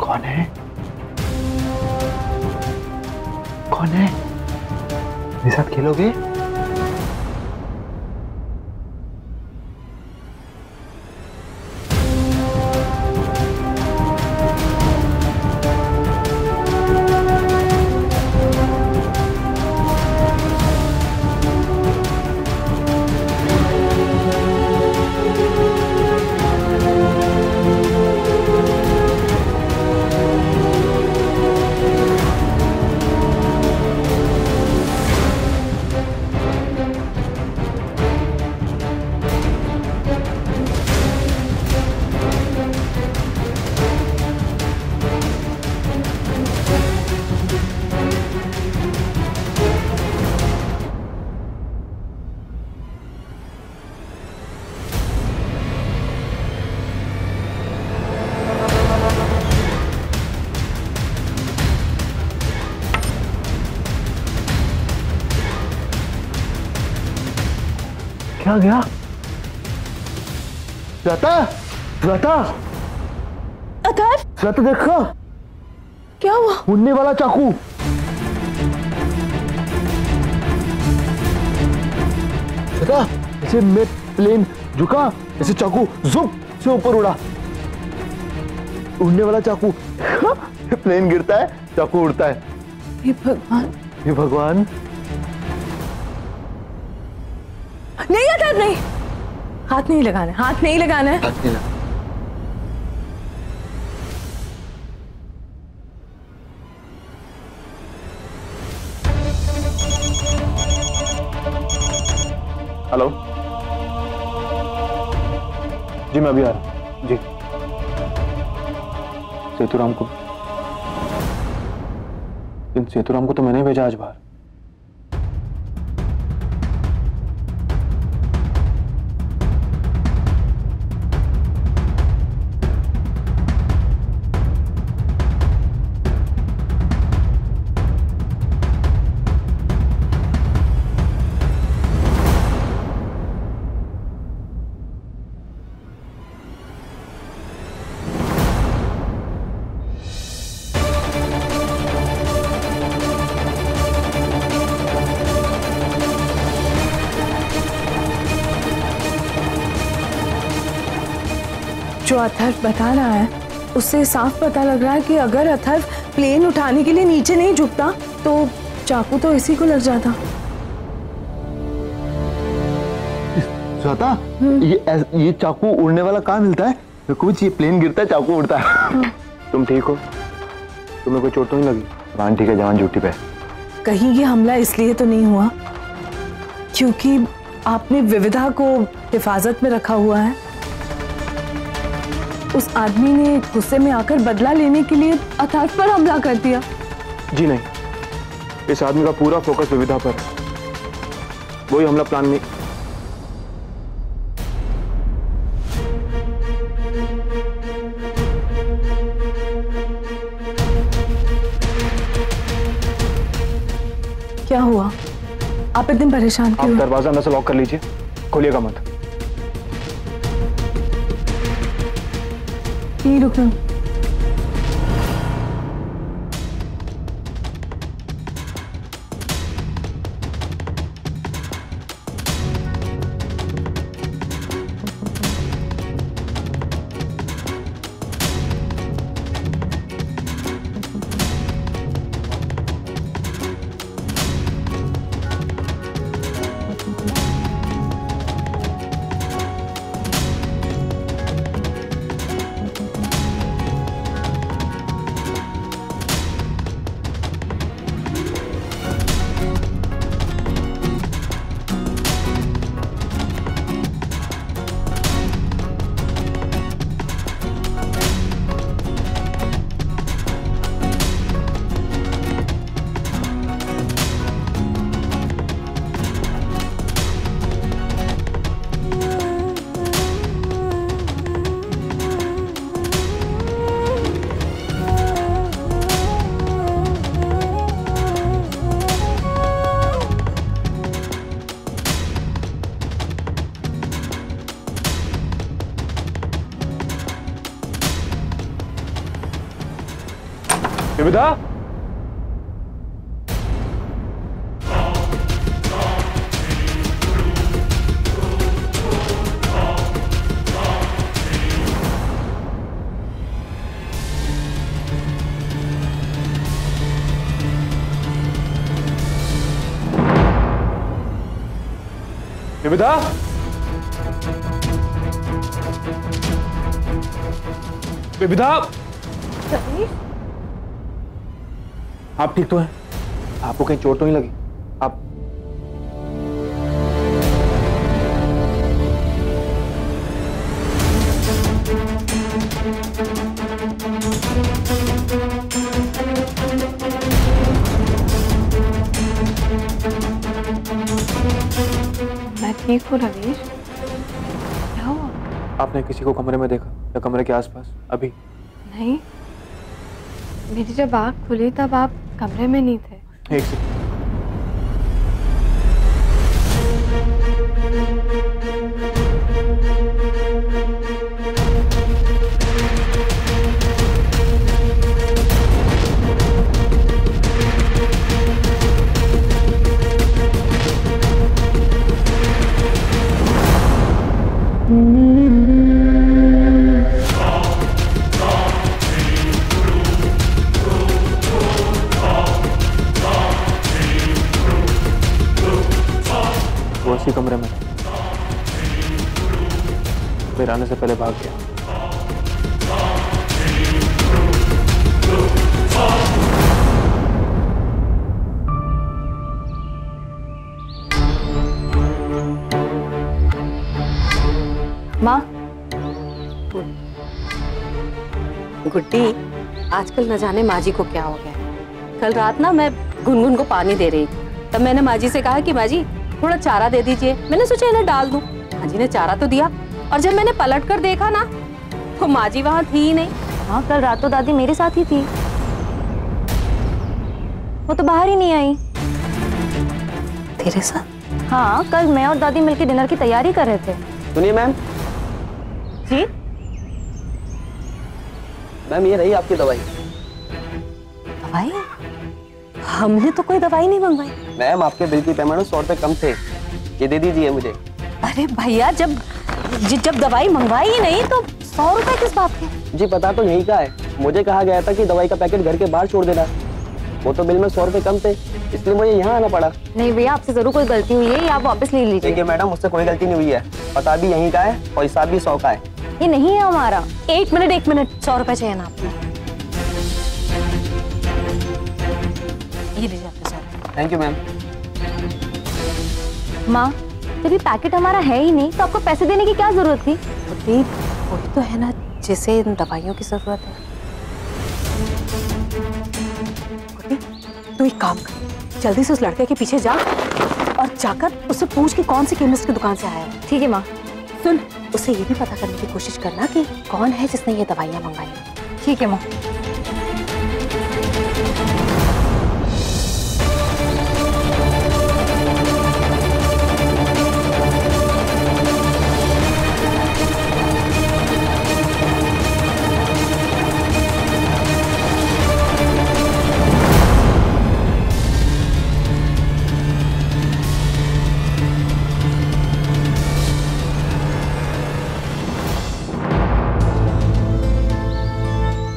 कौन है? कौन है? मेरे साथ खेलोगे? क्या गया? श्वेता, श्वेता, अथर, श्वेता देखो क्या हुआ? उड़ने वाला चाकू। श्वेता, ऐसे मैं प्लेन झुका, ऐसे चाकू जुप से ऊपर उड़ा। उड़ने वाला चाकू। प्लेन गिरता है, चाकू उड़ता है। हे भगवान, हे भगवान। नहीं अथर, नहीं, हाथ नहीं लगाना, हाथ नहीं लगाना है। हाथ नहीं लगाना। हेलो जी, मैं अभी आ रहा हूँ जी। सेतुराम को, सेतुराम को तो मैंने भेजा आज बाहर। अथर्व बता रहा है उससे साफ पता लग रहा है कि अगर अथर्व प्लेन उठाने के लिए नीचे नहीं झुकता तो चाकू तो इसी को लग जाता। श्वेता, ये चाकू उड़ने वाला कहाँ मिलता है? कुछ ये प्लेन गिरता है चाकू उड़ता है। तुम ठीक हो? तुम्हें कोई चोट तो नहीं लगी? जवान ठीक है, जवान ड्यूटी पे। कहीं ये हमला इसलिए तो नहीं हुआ क्योंकि आपने विविधा को हिफाजत में रखा हुआ है? उस आदमी ने गुस्से में आकर बदला लेने के लिए अथर्व पर हमला कर दिया। जी नहीं, इस आदमी का पूरा फोकस विविधा पर है। वही हमला प्लान नहीं। क्या हुआ? आप इतने परेशान क्यों? आप दरवाजा अंदर से लॉक कर लीजिए, खोलिएगा मत। रुकना। विविधा, विविधा, विविधा, आप ठीक तो हैं? आपको कहीं चोट तो नहीं लगी? आप मैं ठीक हूँ रवीश। क्या हुआ? आपने किसी को कमरे में देखा या कमरे के आसपास? अभी नहीं, मेरी जब आँख खुली तब आप कमरे में नहीं थे। एक सेकंड। उसी कमरे में मेरे आने से पहले भाग गया। माँ, गुड्डी, आजकल न जाने माँ जी को क्या हो गया। कल रात ना मैं गुनगुन को पानी दे रही थी, तब मैंने माँ जी से कहा कि माँ जी थोड़ा चारा दे दीजिए। मैंने सोचा इन्हें डाल दूं। माँ जी ने चारा तो दिया और जब मैंने पलट कर देखा ना तो माँ जी वहाँ थी ही नहीं। हाँ, कल रात तो दादी मेरे साथ ही थी, वो तो बाहर ही नहीं आई। तेरे साथ? हाँ, कल मैं और दादी मिलकर डिनर की तैयारी कर रहे थे। सुनिए मैम। जी मैम, ये रही आपकी दवाई। दवाई? हमने तो कोई दवाई नहीं मंगवाई। मैम, आपके बिल की पेमेंट 100 रुपए कम थे, ये दे दीजिए मुझे। अरे भैया, जब दवाई मंगवाई ही नहीं तो 100 रुपए किस बात के? जी पता तो यही का है, मुझे कहा गया था कि दवाई का पैकेट घर के बाहर छोड़ देना। वो तो बिल में 100 रुपए कम थे, इसलिए मुझे यहाँ आना पड़ा। नहीं भैया, आपसे जरूर कोई गलती हुई है, ये आप वापस ले लीजिए। देखिए मैडम, मुझसे कोई गलती नहीं हुई है, पता भी यहीं का है और हिसाब भी 100 का है। ये नहीं है हमारा। एक मिनट, 100 रुपए चाहिए ना आपको? ये लीजिए आपके 100 रुपए। Thank you ma'am. माँ, जब ये पैकेट हमारा है ही नहीं तो आपको पैसे देने की क्या जरूरत थी? वही तो है ना जिसे इन दवाइयों की जरूरत है। तू एक काम कर, जल्दी से उस लड़के के पीछे जा और जाकर उससे पूछ कि कौन सी केमिस्ट की दुकान से आया है। ठीक है माँ। सुन, उसे ये भी पता करने की कोशिश करना कि कौन है जिसने ये दवाइयाँ मंगाई। ठीक है माँ।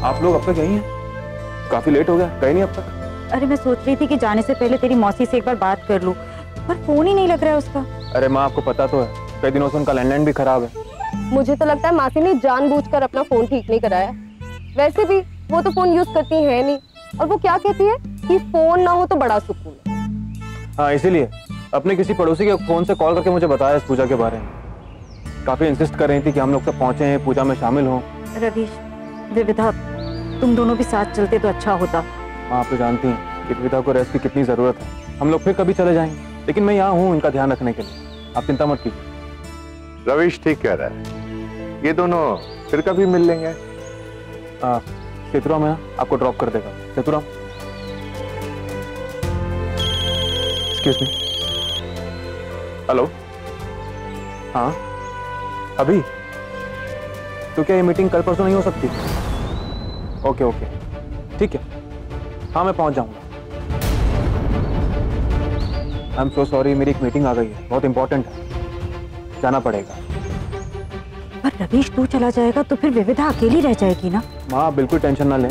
आप लोग अब तक यहीं हैं? काफी लेट हो गया, गए नहीं अब तक? अरे मैं सोच रही थी कि जाने से पहले तेरी मौसी से एक बार बात कर लूं, पर फोन ही नहीं लग रहा है उसका। अरे माँ, आपको पता तो है कई दिनों से उनका लैंडलाइन भी खराब है। मुझे तो लगता है मासी ने जानबूझकर अपना फोन ठीक नहीं कराया। वैसे भी वो तो फोन यूज करती है नहीं, और वो क्या कहती है कि फोन ना हो तो बड़ा सुकून है। हाँ, इसीलिए अपने किसी पड़ोसी के फोन से कॉल करके मुझे बताया इस पूजा के बारे में। काफी इंसिस्ट कर रही थी कि हम लोग सब पहुंचे हैं, पूजा में शामिल हों। रवीश, विविधा, तुम दोनों भी साथ चलते तो अच्छा होता। हाँ, आप तो जानती हैं कि विविधा को रेस्ट की कितनी जरूरत है। हम लोग फिर कभी चले जाएंगे, लेकिन मैं यहाँ हूँ इनका ध्यान रखने के लिए, आप चिंता मत कीजिए। रवीश ठीक कह रहा है, ये दोनों फिर कभी मिल लेंगे। सेतुराम है, आपको ड्रॉप कर देगा। Seturam, excuse me. हेलो, हाँ अभी? तो क्या ये मीटिंग कल परसों नहीं हो सकती? ओके ओके, ठीक है, हाँ मैं पहुंच जाऊंगा। आई एम सो सॉरी, मेरी एक मीटिंग आ गई है, बहुत इंपॉर्टेंट है, जाना पड़ेगा। पर रवीश, तू चला जाएगा तो फिर विविधा अकेली रह जाएगी ना? माँ बिल्कुल टेंशन ना लें,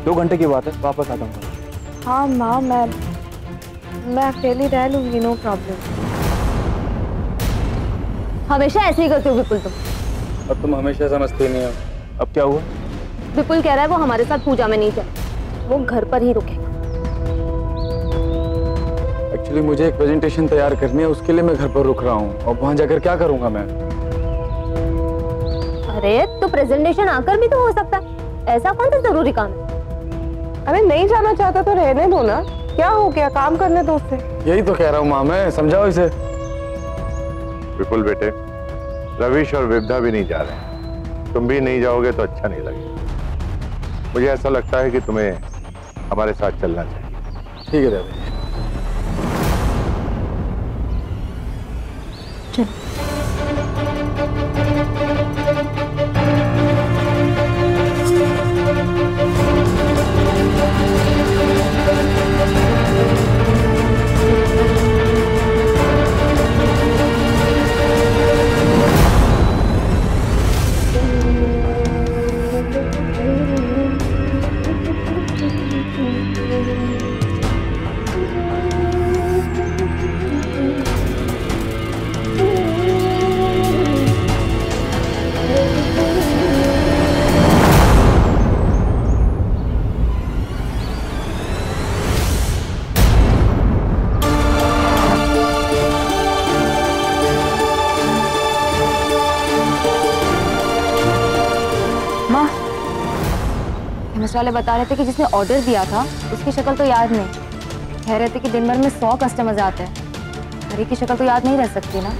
2 घंटे की बात है, वापस आ जाऊंगा। हाँ माँ, मैं अकेली रह लूंगी, नो प्रॉब्लम। हमेशा ऐसे ही करते हो विपुल तुम। अब तुम हमेशा समझती नहीं हो। अब क्या हुआ? विपुल कह रहा है वो हमारे साथ पूजा में नहीं जाए, वो घर पर ही रुकेगा। एक्चुअली मुझे एक प्रेजेंटेशन तैयार करनी है, उसके लिए मैं घर पर रुक रहा हूँ। और वहां जाकर क्या करूंगा मैं? अरे तो प्रेजेंटेशन आकर भी तो हो सकता है, ऐसा कौन सा जरूरी काम है? अरे नहीं जाना चाहता तो रहने दो ना, क्या हो गया, काम करने दो उससे। यही तो कह रहा हूँ माँ, मैं समझाओ इसे। विपुल बेटे, रवीश और विविधा भी नहीं जा रहे, तुम भी नहीं जाओगे तो अच्छा नहीं लगेगा। मुझे ऐसा लगता है कि तुम्हें हमारे साथ चलना चाहिए। ठीक है दादा। चलो। वाले बता रहे थे कि जिसने ऑर्डर दिया था उसकी शक्ल तो याद नहीं, कह रहे थे कि दिन भर में 100 कस्टमर्स आते हैं, हर एक की शक्ल तो याद नहीं रह सकती ना।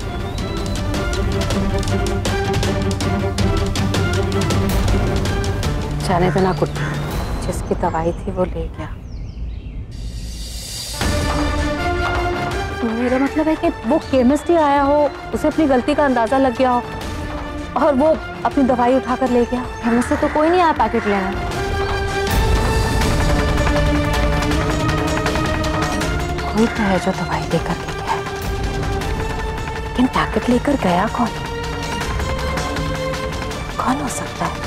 जाने देना कुछ, जिसकी दवाई थी वो ले गया। मेरा मतलब है कि वो केमिस्ट ही आया हो, उसे अपनी गलती का अंदाजा लग गया हो और वो अपनी दवाई उठाकर ले गया। केमिस्ट से तो कोई नहीं आया पैकेट लेने। कोई तो है जो दवाई लेकर के गया, लेकिन पैकेट लेकर गया कौन? कौन हो सकता है?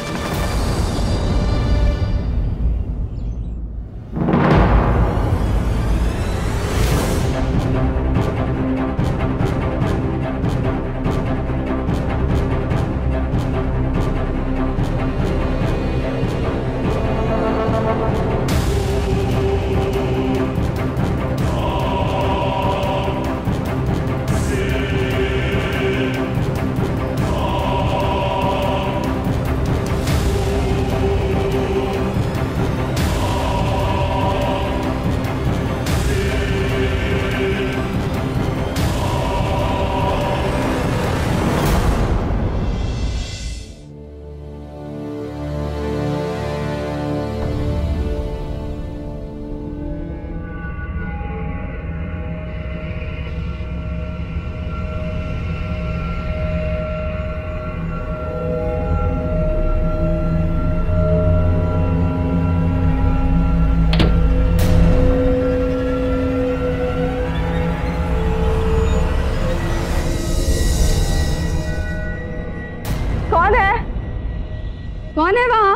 कौन है वहां?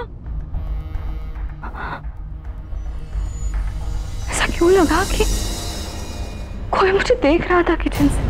ऐसा क्यों लगा कि कोई मुझे देख रहा था किचन से?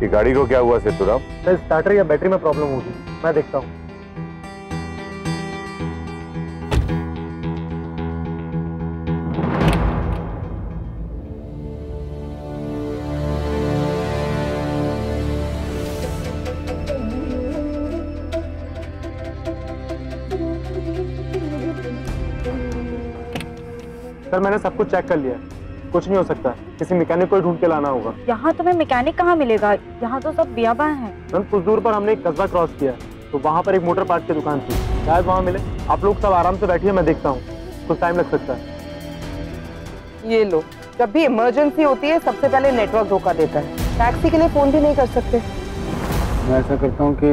ये गाड़ी को क्या हुआ सेतुराम? सर स्टार्टर या बैटरी में प्रॉब्लम होगी, मैं देखता हूँ। सर मैंने सब कुछ चेक कर लिया, कुछ नहीं हो सकता, किसी मैकेनिक को ढूंढ के लाना होगा। यहाँ तुम्हें मैकेनिक कहाँ मिलेगा? यहाँ तो सब बियाबान है। मैम कुछ दूर पर हमने एक कस्बा क्रॉस किया तो वहाँ पर एक मोटर पार्ट की दुकान थी, शायद वहाँ मिले। आप लोग सब आराम से बैठिए, मैं देखता हूँ, कुछ टाइम लग सकता है। ये लो, जब भी इमरजेंसी होती है सबसे पहले नेटवर्क धोखा देता है। टैक्सी के लिए फोन भी नहीं कर सकते। मैं ऐसा करता हूँ कि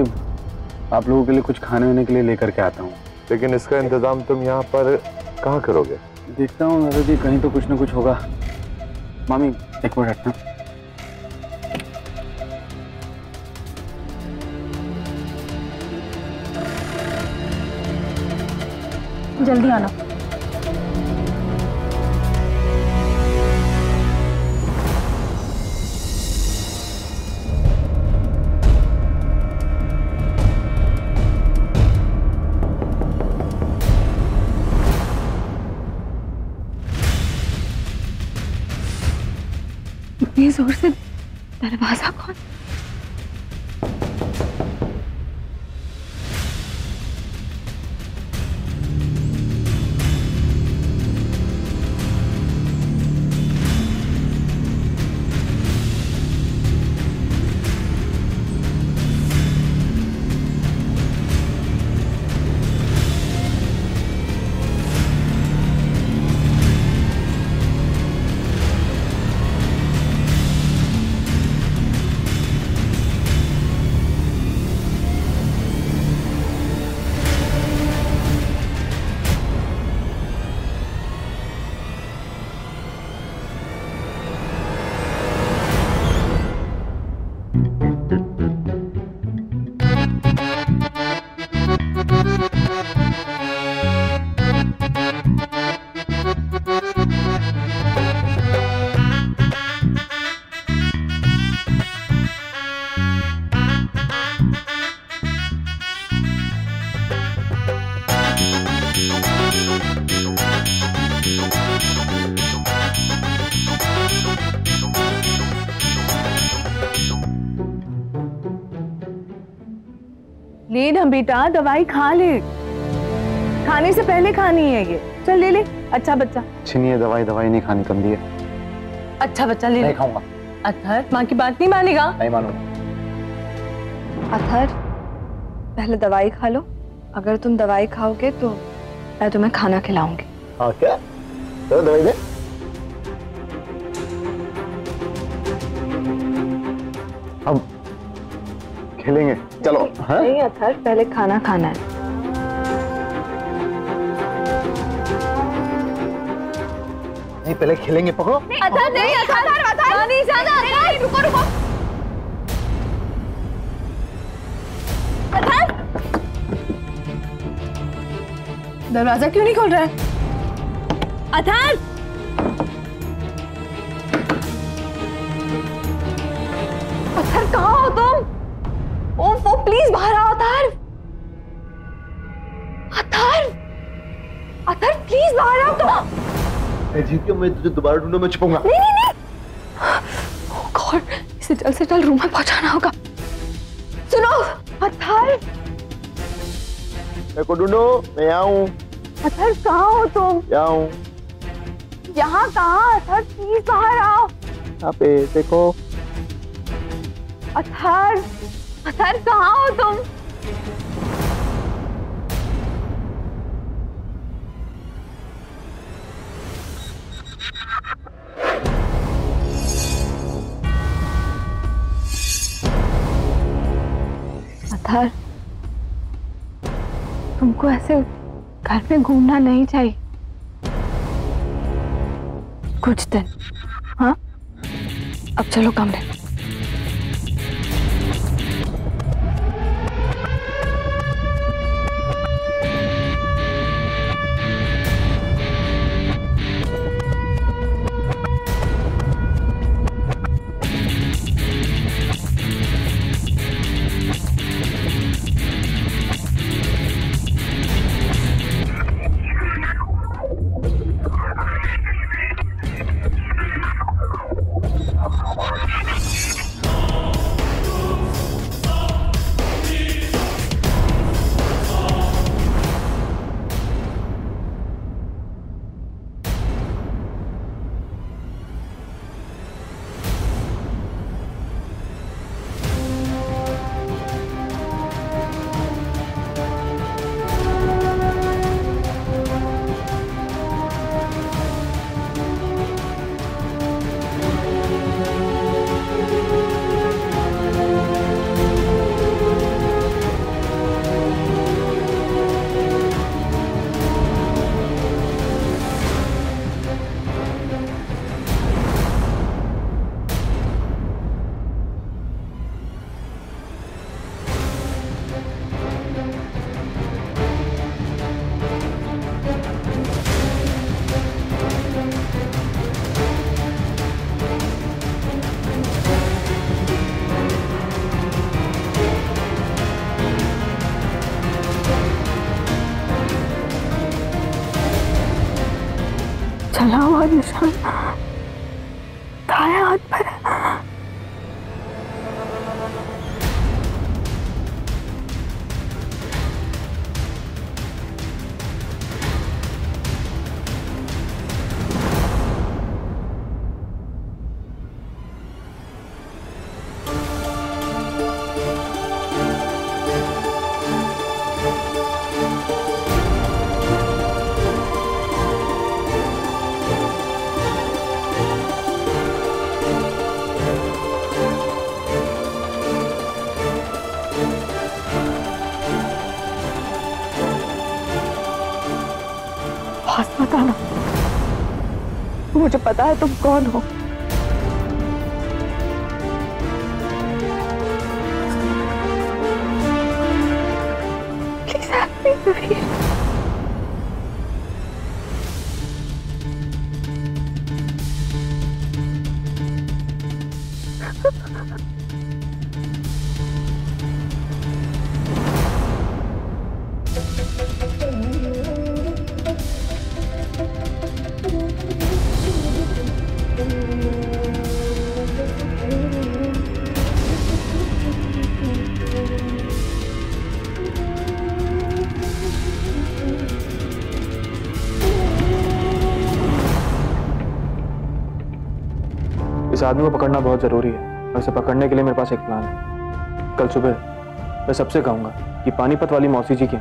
आप लोगों के लिए कुछ खाने वाने के लिए लेकर के आता हूँ। लेकिन इसका इंतजाम तुम यहाँ पर कहाँ करोगे? देखता हूँ दादा जी, कहीं तो कुछ ना कुछ होगा। मामी एक मिनट हटना। जल्दी आना। इतनी जोर से दरवाजा कौन? ले ना बेटा, दवाई खा ले, खाने से पहले खानी है ये। चल ले ले, अच्छा बच्चा। छीनिए दवाई, दवाई नहीं खानी, कम दी है। अच्छा बच्चा ले ले। नहीं खाऊंगा। अच्छा माँ की बात नहीं मानेगा? नहीं मानूंगा। अथर, पहले दवाई खा लो। अगर तुम दवाई खाओगे तो मैं तुम्हें खाना खिलाऊंगी। हाँ क्या? चलो दवाई दे। अब खेलेंगे, चलो। हाँ? नहीं अथर, पहले खाना खाना है। नहीं, पहले खेलेंगे, पकड़ो। अथर नहीं, अथर नहीं जाना। नहीं, रुको रुको। अथर, दरवाजा क्यों नहीं खोल रहा है? अथर, अथर कहाँ हो तुम? ओफो, प्लीज बाहर आओ अथर। अथर, अथर प्लीज बाहर आओ तुम। मैं जीत गया, मैं तुझे दोबारा ढूंढूं, मैं छुपूंगा। नहीं नहीं नहीं। ओह गॉड, इसे जल्द से जल्द रूम में पहुंचाना होगा। सुनो अथर, मैं को ढूंढो, मैं आऊं। अथर कहाँ हो तुम? यहाँ हूं। यहाँ कहाँ? अथर प्लीज बाहर आओ। यहाँ पे देखो। अथर, अथर कहाँ हो तुम? अथर, तुमको ऐसे घर में घूमना नहीं चाहिए कुछ दिन। हाँ, अब चलो कमरे में। चला हुआ निशान दाएं हाथ पर है। पास मत आना, मुझे पता है तुम कौन हो। Please help me Ravish. इस आदमी को पकड़ना बहुत जरूरी है और इसे पकड़ने के लिए मेरे पास एक प्लान है। कल सुबह मैं सबसे कहूंगा कि पानीपत वाली मौसी जी की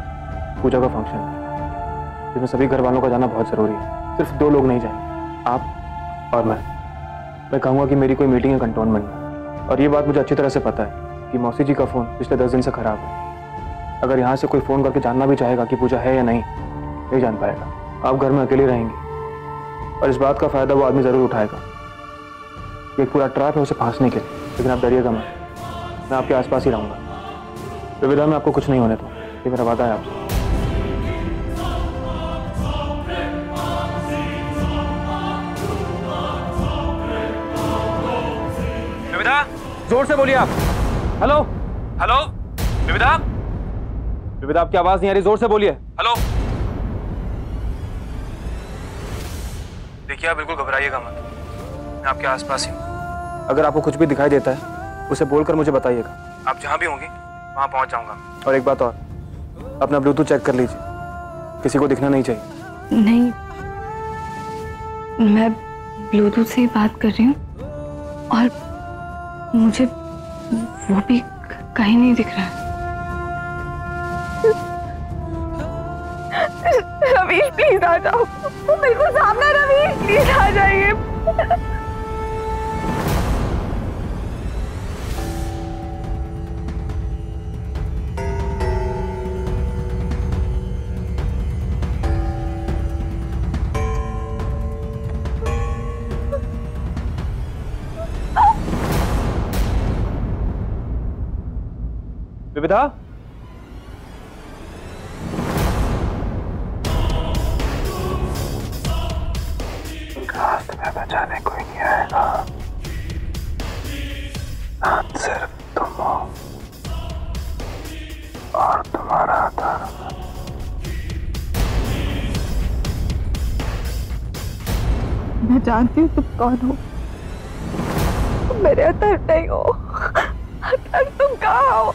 पूजा का फंक्शन है जिसमें सभी घर वालों का जाना बहुत जरूरी है। सिर्फ 2 लोग नहीं जाएंगे, आप और मैं कहूंगा कि मेरी कोई मीटिंग है कंटोनमेंट में, और ये बात मुझे अच्छी तरह से पता है कि मौसी जी का फ़ोन पिछले 10 दिन से खराब है। अगर यहाँ से कोई फ़ोन करके जानना भी चाहेगा कि पूजा है या नहीं जान पाएगा। आप घर में अकेले रहेंगे और इस बात का फ़ायदा वो आदमी ज़रूर उठाएगा। एक पूरा ट्रैप है उसे फांसने के लिए, लेकिन आप डरिएगा मत, मैं आपके आसपास ही रहूँगा। विविधा में आपको कुछ नहीं होने दूंगा, ये मेरा वादा है आपसे। विविधा, जोर से बोलिए आप। हेलो हेलो विविधा, विविधा आपकी आवाज नहीं आ रही, जोर से बोलिए। हेलो। देखिए आप बिल्कुल घबराइएगा मत, मैं आपके आसपास ही हूँ। अगर आपको कुछ भी दिखाई देता है उसे बोलकर मुझे बताइएगा। आप जहाँ भी होंगे वहाँ पहुँच जाऊँगा। और एक बात और, अपना ब्लूटूथ चेक कर लीजिए, किसी को दिखना नहीं चाहिए। नहीं, मैं ब्लूटूथ से ही बात कर रही हूँ और मुझे वो भी कहीं नहीं दिख रहा है। रवीश प्लीज आ जाओ, बिल्कुल सामने। रवीश प्लीज आ जाइए। विविधा, घास में बचाने कोई नहीं आएगा, सिर्फ तुम हो और तुम्हारा धर्म। मैं जानती हूँ तुम कौन हो, तुम मेरे अंदर नहीं हो। अंदर तुम कहाँ हो?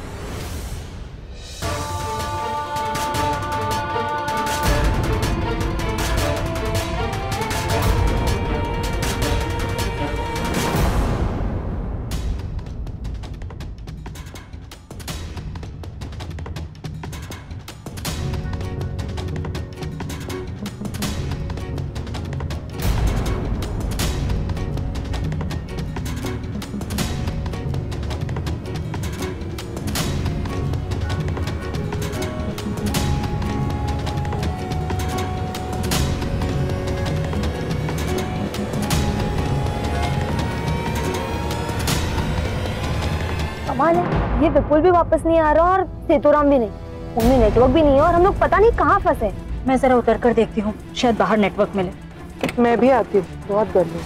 कमाल है, ये विपुल भी वापस नहीं आ रहा और सेतुराम भी नहीं, उनमें नेटवर्क भी नहीं है और हम लोग पता नहीं कहाँ फंसे। मैं जरा उतर कर देखती हूँ, शायद बाहर नेटवर्क मिले। मैं भी आती हूँ, बहुत गर्मी।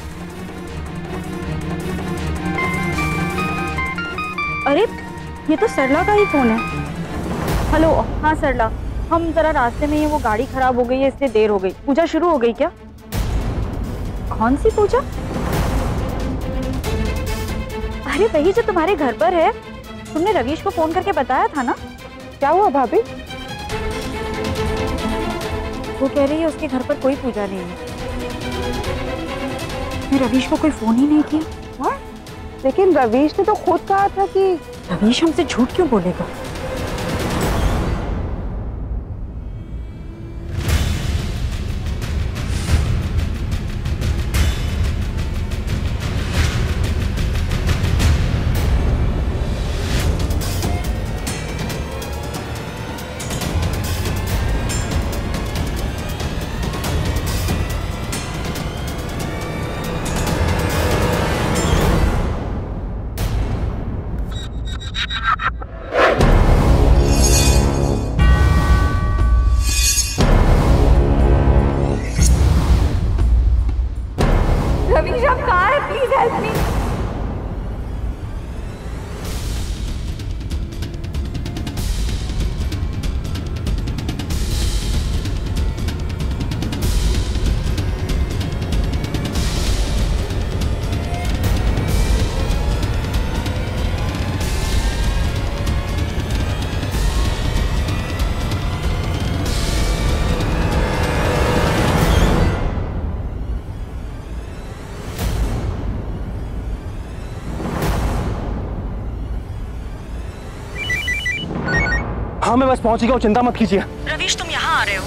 अरे ये तो सरला का ही फोन है। हेलो, हाँ सरला, हम जरा रास्ते में ही, वो गाड़ी खराब हो गई है इसलिए देर हो गई। पूजा शुरू हो गई क्या? कौन सी पूजा? अरे वही जो तुम्हारे घर पर है, तुमने रवीश को फोन करके बताया था ना? क्या हुआ भाभी? वो कह रही है उसके घर पर कोई पूजा नहीं है। मैं रवीश को कोई फोन ही नहीं किया। हाँ? लेकिन रवीश ने तो खुद कहा था कि रवीश हमसे झूठ क्यों बोलेगा? हाँ मैं बस पहुंच गया हूँ, चिंता मत कीजिए। रवीश तुम यहाँ आ रहे हो?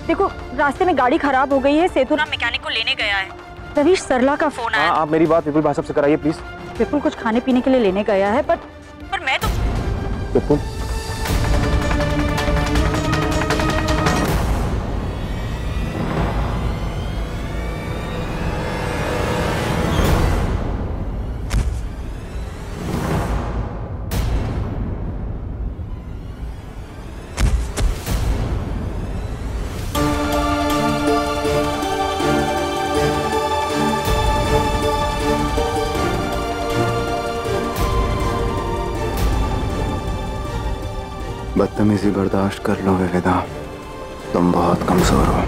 देखो रास्ते में गाड़ी खराब हो गई है, सेतुराम मैकेनिक को लेने गया है। रवीश सरला का फोन आया। आप मेरी बात विपुल भाई साहब से कराइए प्लीज। विपुल कुछ खाने पीने के लिए लेने गया है, पर मैं तो विपुल बदतमीजी बर्दाश्त कर लो विविधा, तुम बहुत कमजोर हो।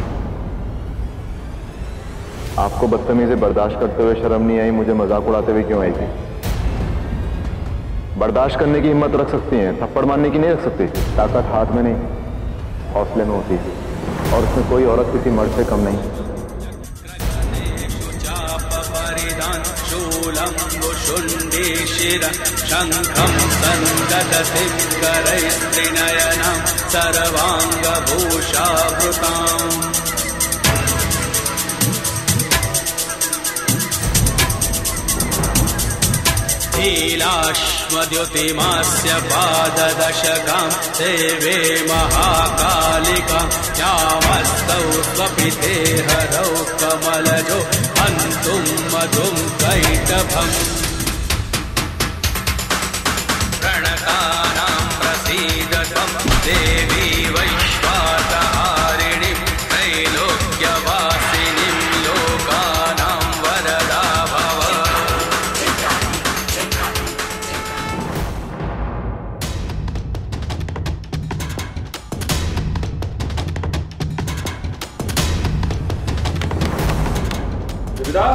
आपको बदतमीजी बर्दाश्त करते हुए शर्म नहीं आई, मुझे मजाक उड़ाते हुए क्यों आई थी? बर्दाश्त करने की हिम्मत रख सकती हैं, थप्पड़ मारने की नहीं रख सकती। ताकत हाथ में नहीं हौसले में होती है, और उसमें कोई औरत किसी मर्द से कम नहीं। शंखं संगतसिक्करैस्त्रिनयनं सर्वाङ्गभूषावृताम् नीलाश्मद्युतिमास्य पाददशकां सेवे महाकालिकां यामस्तौ स्वपिते हरौ कमलजो हन्तुं मधुं कैटभम् प्रणतानां प्रसीदतं देवी वैश्वानहारिणीं त्रैलोक्यवासिनीं लोकानां वरदा भव। विविधा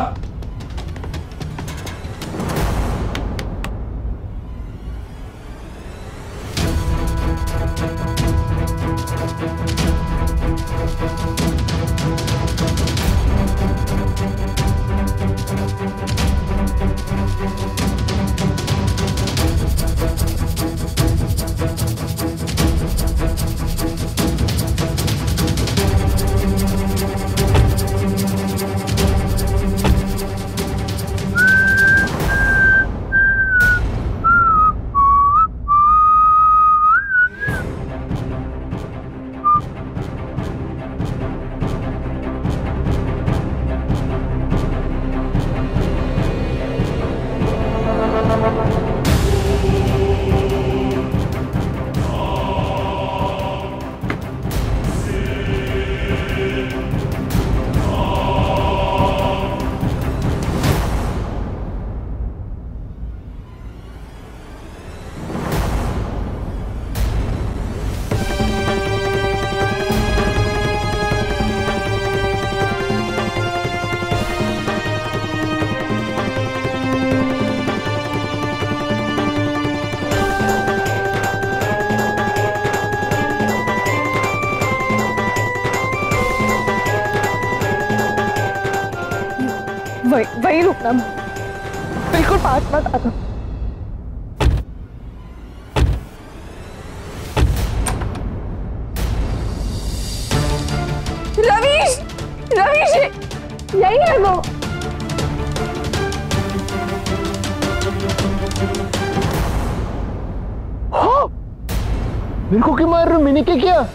वही रुकना, बिल्कुल पास मत आना। रवीश, रवीश यही है वो। हाँ, मेरे को क्यों मार रहे हो? मैंने क्या किया?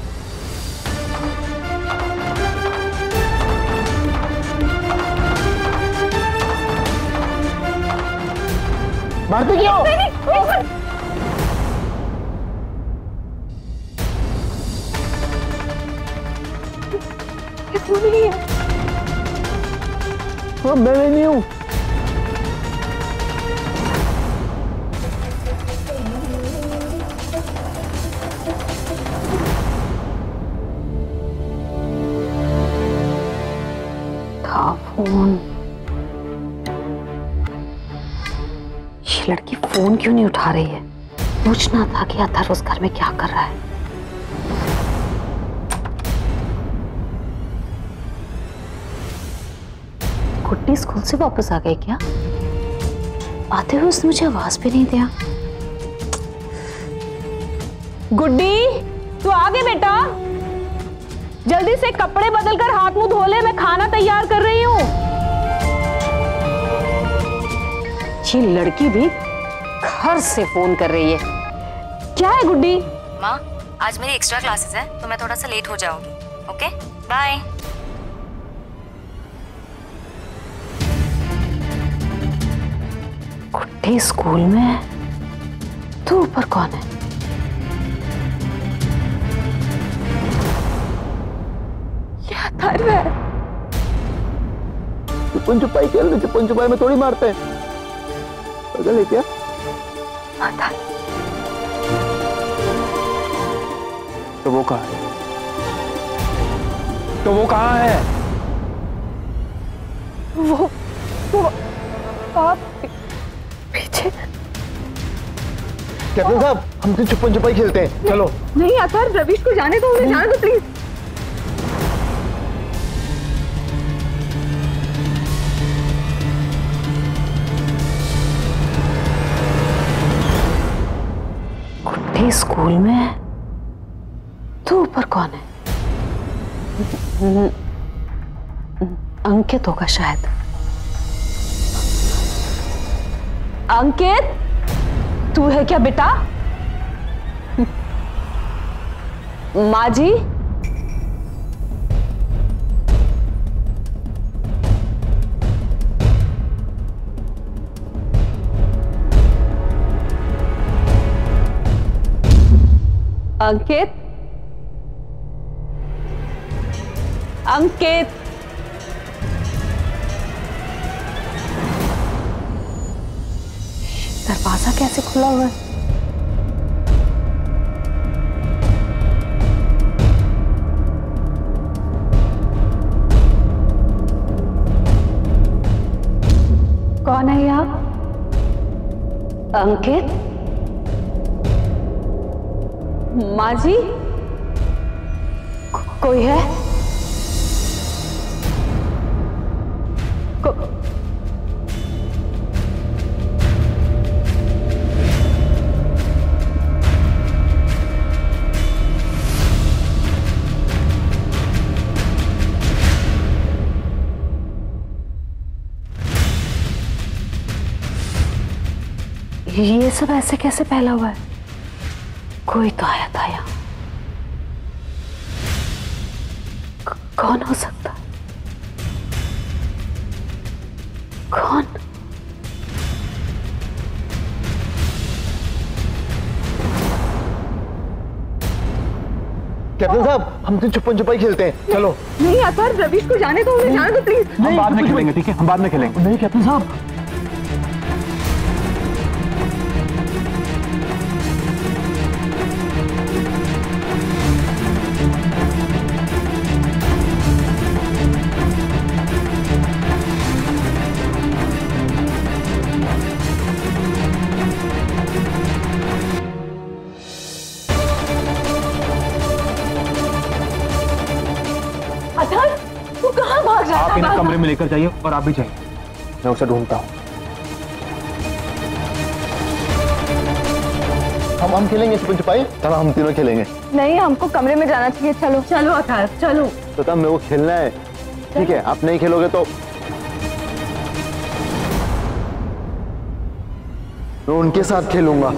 मारते क्यों? नहीं है। मैं नहीं हूँ। था फोन। ये लड़की फोन क्यों नहीं उठा रही है? पूछना था कि अथर्व उस घर में क्या कर रहा है। गुड्डी स्कूल से वापस आ गई क्या? आते हुए उसने मुझे आवाज भी नहीं दिया। गुड्डी तू आ गए बेटा? जल्दी से कपड़े बदल कर हाथ मुंह धो ले, मैं खाना तैयार कर रही हूँ। ये लड़की भी घर से फोन कर रही है। क्या है गुड्डी? माँ, आज मेरी एक्स्ट्रा क्लासेस है तो मैं थोड़ा सा लेट हो जाऊंगी। Okay, bye. गुड्डी स्कूल में, तू ऊपर कौन है? क्या कर रहा है? छुपन छुपाई खेल रहे, छुपन छुपाई में थोड़ी मारते हैं। पागल है क्या? तो वो कहाँ है? तो वो कहाँ है? वो आप पीछे। कैप्टन साहब, हम तो छुपन छुपाई खेलते हैं, चलो। नहीं अथर्व, रवीश को जाने दो, उन्हें जाने दो प्लीज। गुड्डी स्कूल में, तू ऊपर कौन है? अंकित होगा शायद। अंकित, तू है क्या बेटा? माँ जी, अंकित, अंकित, दरवाजा कैसे खुला हुआ है? कौन है यहाँ? अंकित? माँ जी, कोई है? ये सब ऐसे कैसे फैला हुआ है? कोई तो आया था यहाँ। कौन हो सकता है? कौन? कैप्टन साहब, हम तो छुपन छुपाई खेलते हैं, चलो। नहीं अथर्व, रवीश को जाने दो, उन्हें जाने दो प्लीज। हम बाद में खेलेंगे, ठीक है? हम बाद में खेलेंगे। नहीं कैप्टन साहब। आप इन्हें कमरे में लेकर जाइए और आप भी जाइए, मैं उसे ढूंढता हूँ। हम खेलेंगे छुपन छुपाई? चलो हम तीनों खेलेंगे। नहीं, हमको कमरे में जाना चाहिए। चलो चलो अथर्व, चलो। तो तब मेरे को खेलना है, ठीक है? आप नहीं खेलोगे तो मैं उनके साथ खेलूंगा।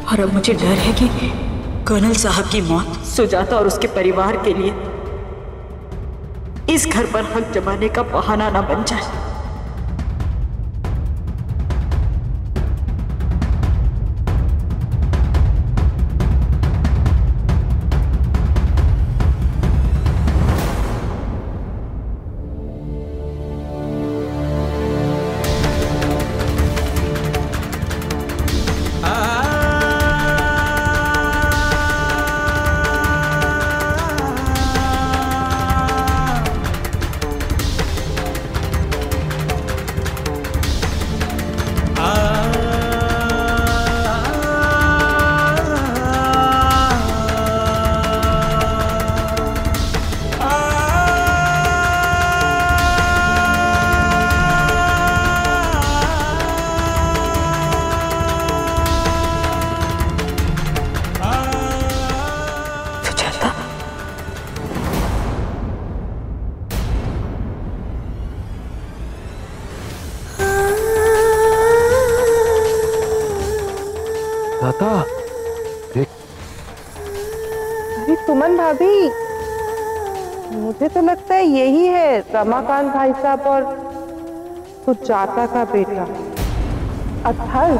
और अब मुझे डर है कि कर्नल साहब की मौत सुजाता और उसके परिवार के लिए इस घर पर हक जमाने का बहाना ना बन जाए। अरे सुमन भाभी, मुझे तो लगता है यही है रमाकांत भाई साहब और सुजाता का बेटा अथर्व।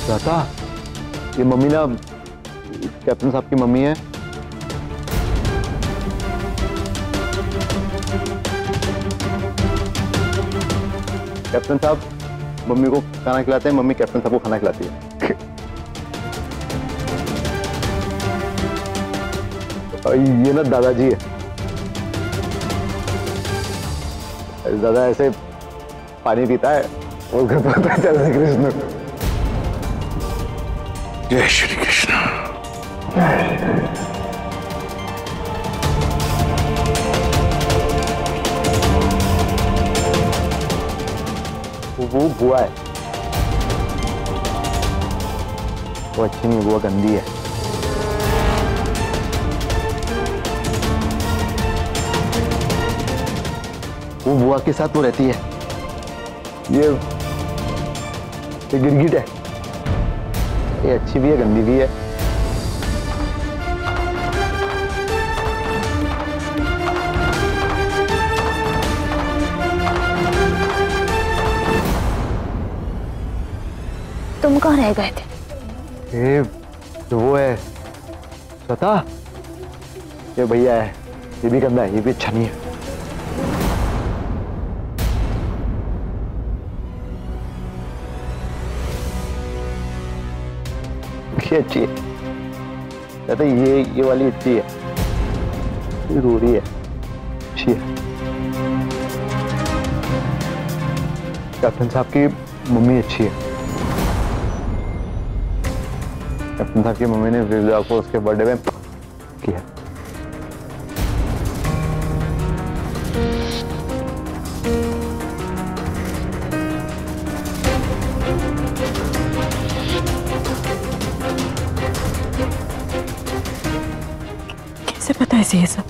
दादा, ये मम्मी ना कैप्टन साहब की मम्मी है। कैप्टन साहब मम्मी को खाना खिलाते हैं, मम्मी कैप्टन साहब को खाना खिलाती है। ये ना दादाजी है। दादा ऐसे पानी पीता है और घर पर जय कृष्ण। जय श्री कृष्ण। वो बुआ है, वो अच्छी नहीं, बुआ गंदी है। वो बुआ के साथ वो रहती है। ये गिरगिट है, ये अच्छी भी है गंदी भी है। तुम कहाँ रह गए थे? ये वो है पता, ये भैया है, ये भी गंदा है, ये भी अच्छा नहीं है। ये अच्छी है, कहते ये वाली अच्छी है, ये रो रही है, अच्छी है। कैप्टन साहब की मम्मी अच्छी है। कैप्टन साहब की मम्मी ने विजया को उसके बर्थडे में किया। कैसे पता है ये सब?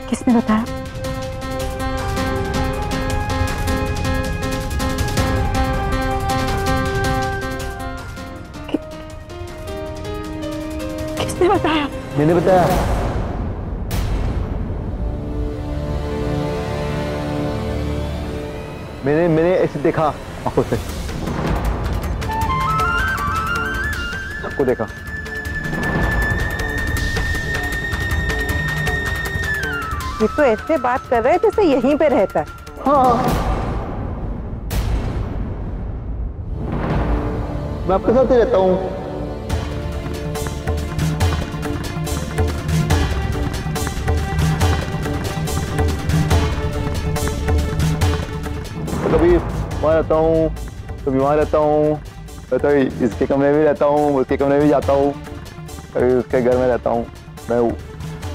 किसने बताया? किसने बताया? मैंने बताया। मैंने ऐसे देखा आंखों से, सबको देखा। ये तो ऐसे बात कर रहे हैं जैसे यहीं पे रहता है। हाँ, मैं आपके साथ ही रहता हूँ। तो कभी वहाँ रहता हूँ, कभी वहाँ रहता हूँ, तो इसके कमरे में रहता हूँ, उसके कमरे में जाता हूँ, कभी उसके घर में रहता हूँ। मैं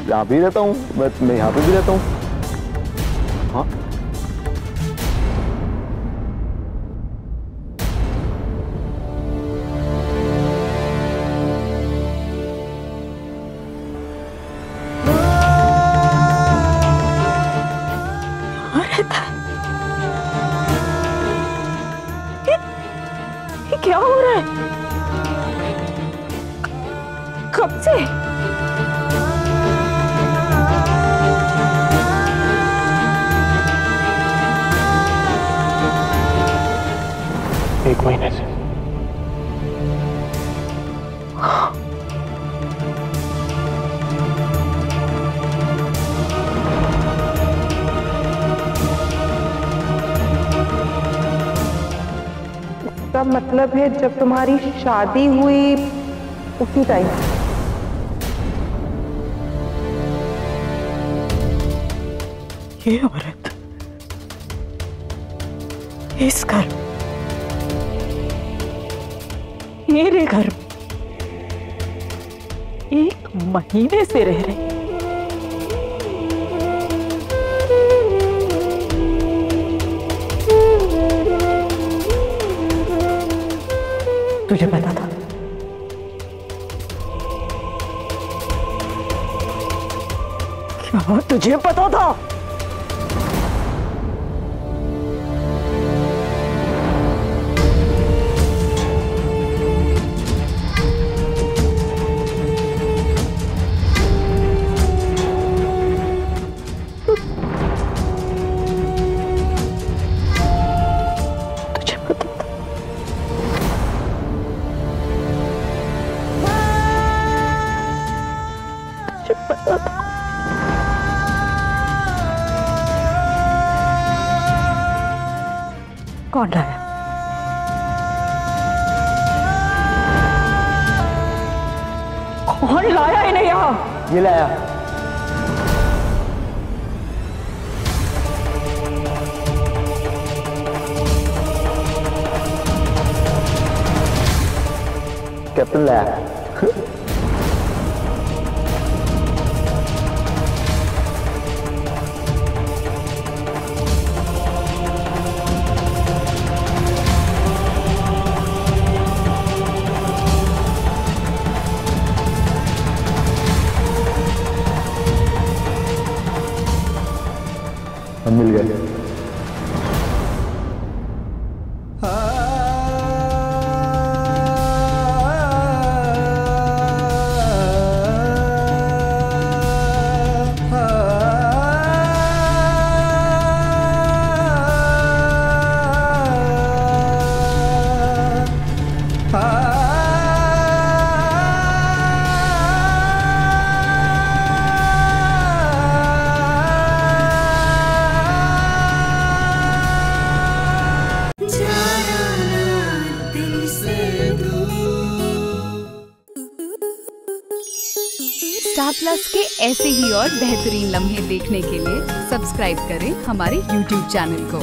यहाँ भी रहता हूँ, मैं यहाँ पे भी रहता हूँ। हाँ ये क्या हो रहा है? कब से? एक महीने से। इसका मतलब है जब तुम्हारी शादी हुई उसी टाइम। ये औरत इस घर, मेरे घर में 1 महीने से रह रही। तुझे पता था? क्या तुझे पता था? कौन लाया? कौन लाया इन्हें यहाँ? ये लाया। कैप्टन लाया। हम मिल गए। स्टार प्लस के ऐसे ही और बेहतरीन लम्हे देखने के लिए सब्सक्राइब करें हमारे YouTube चैनल को।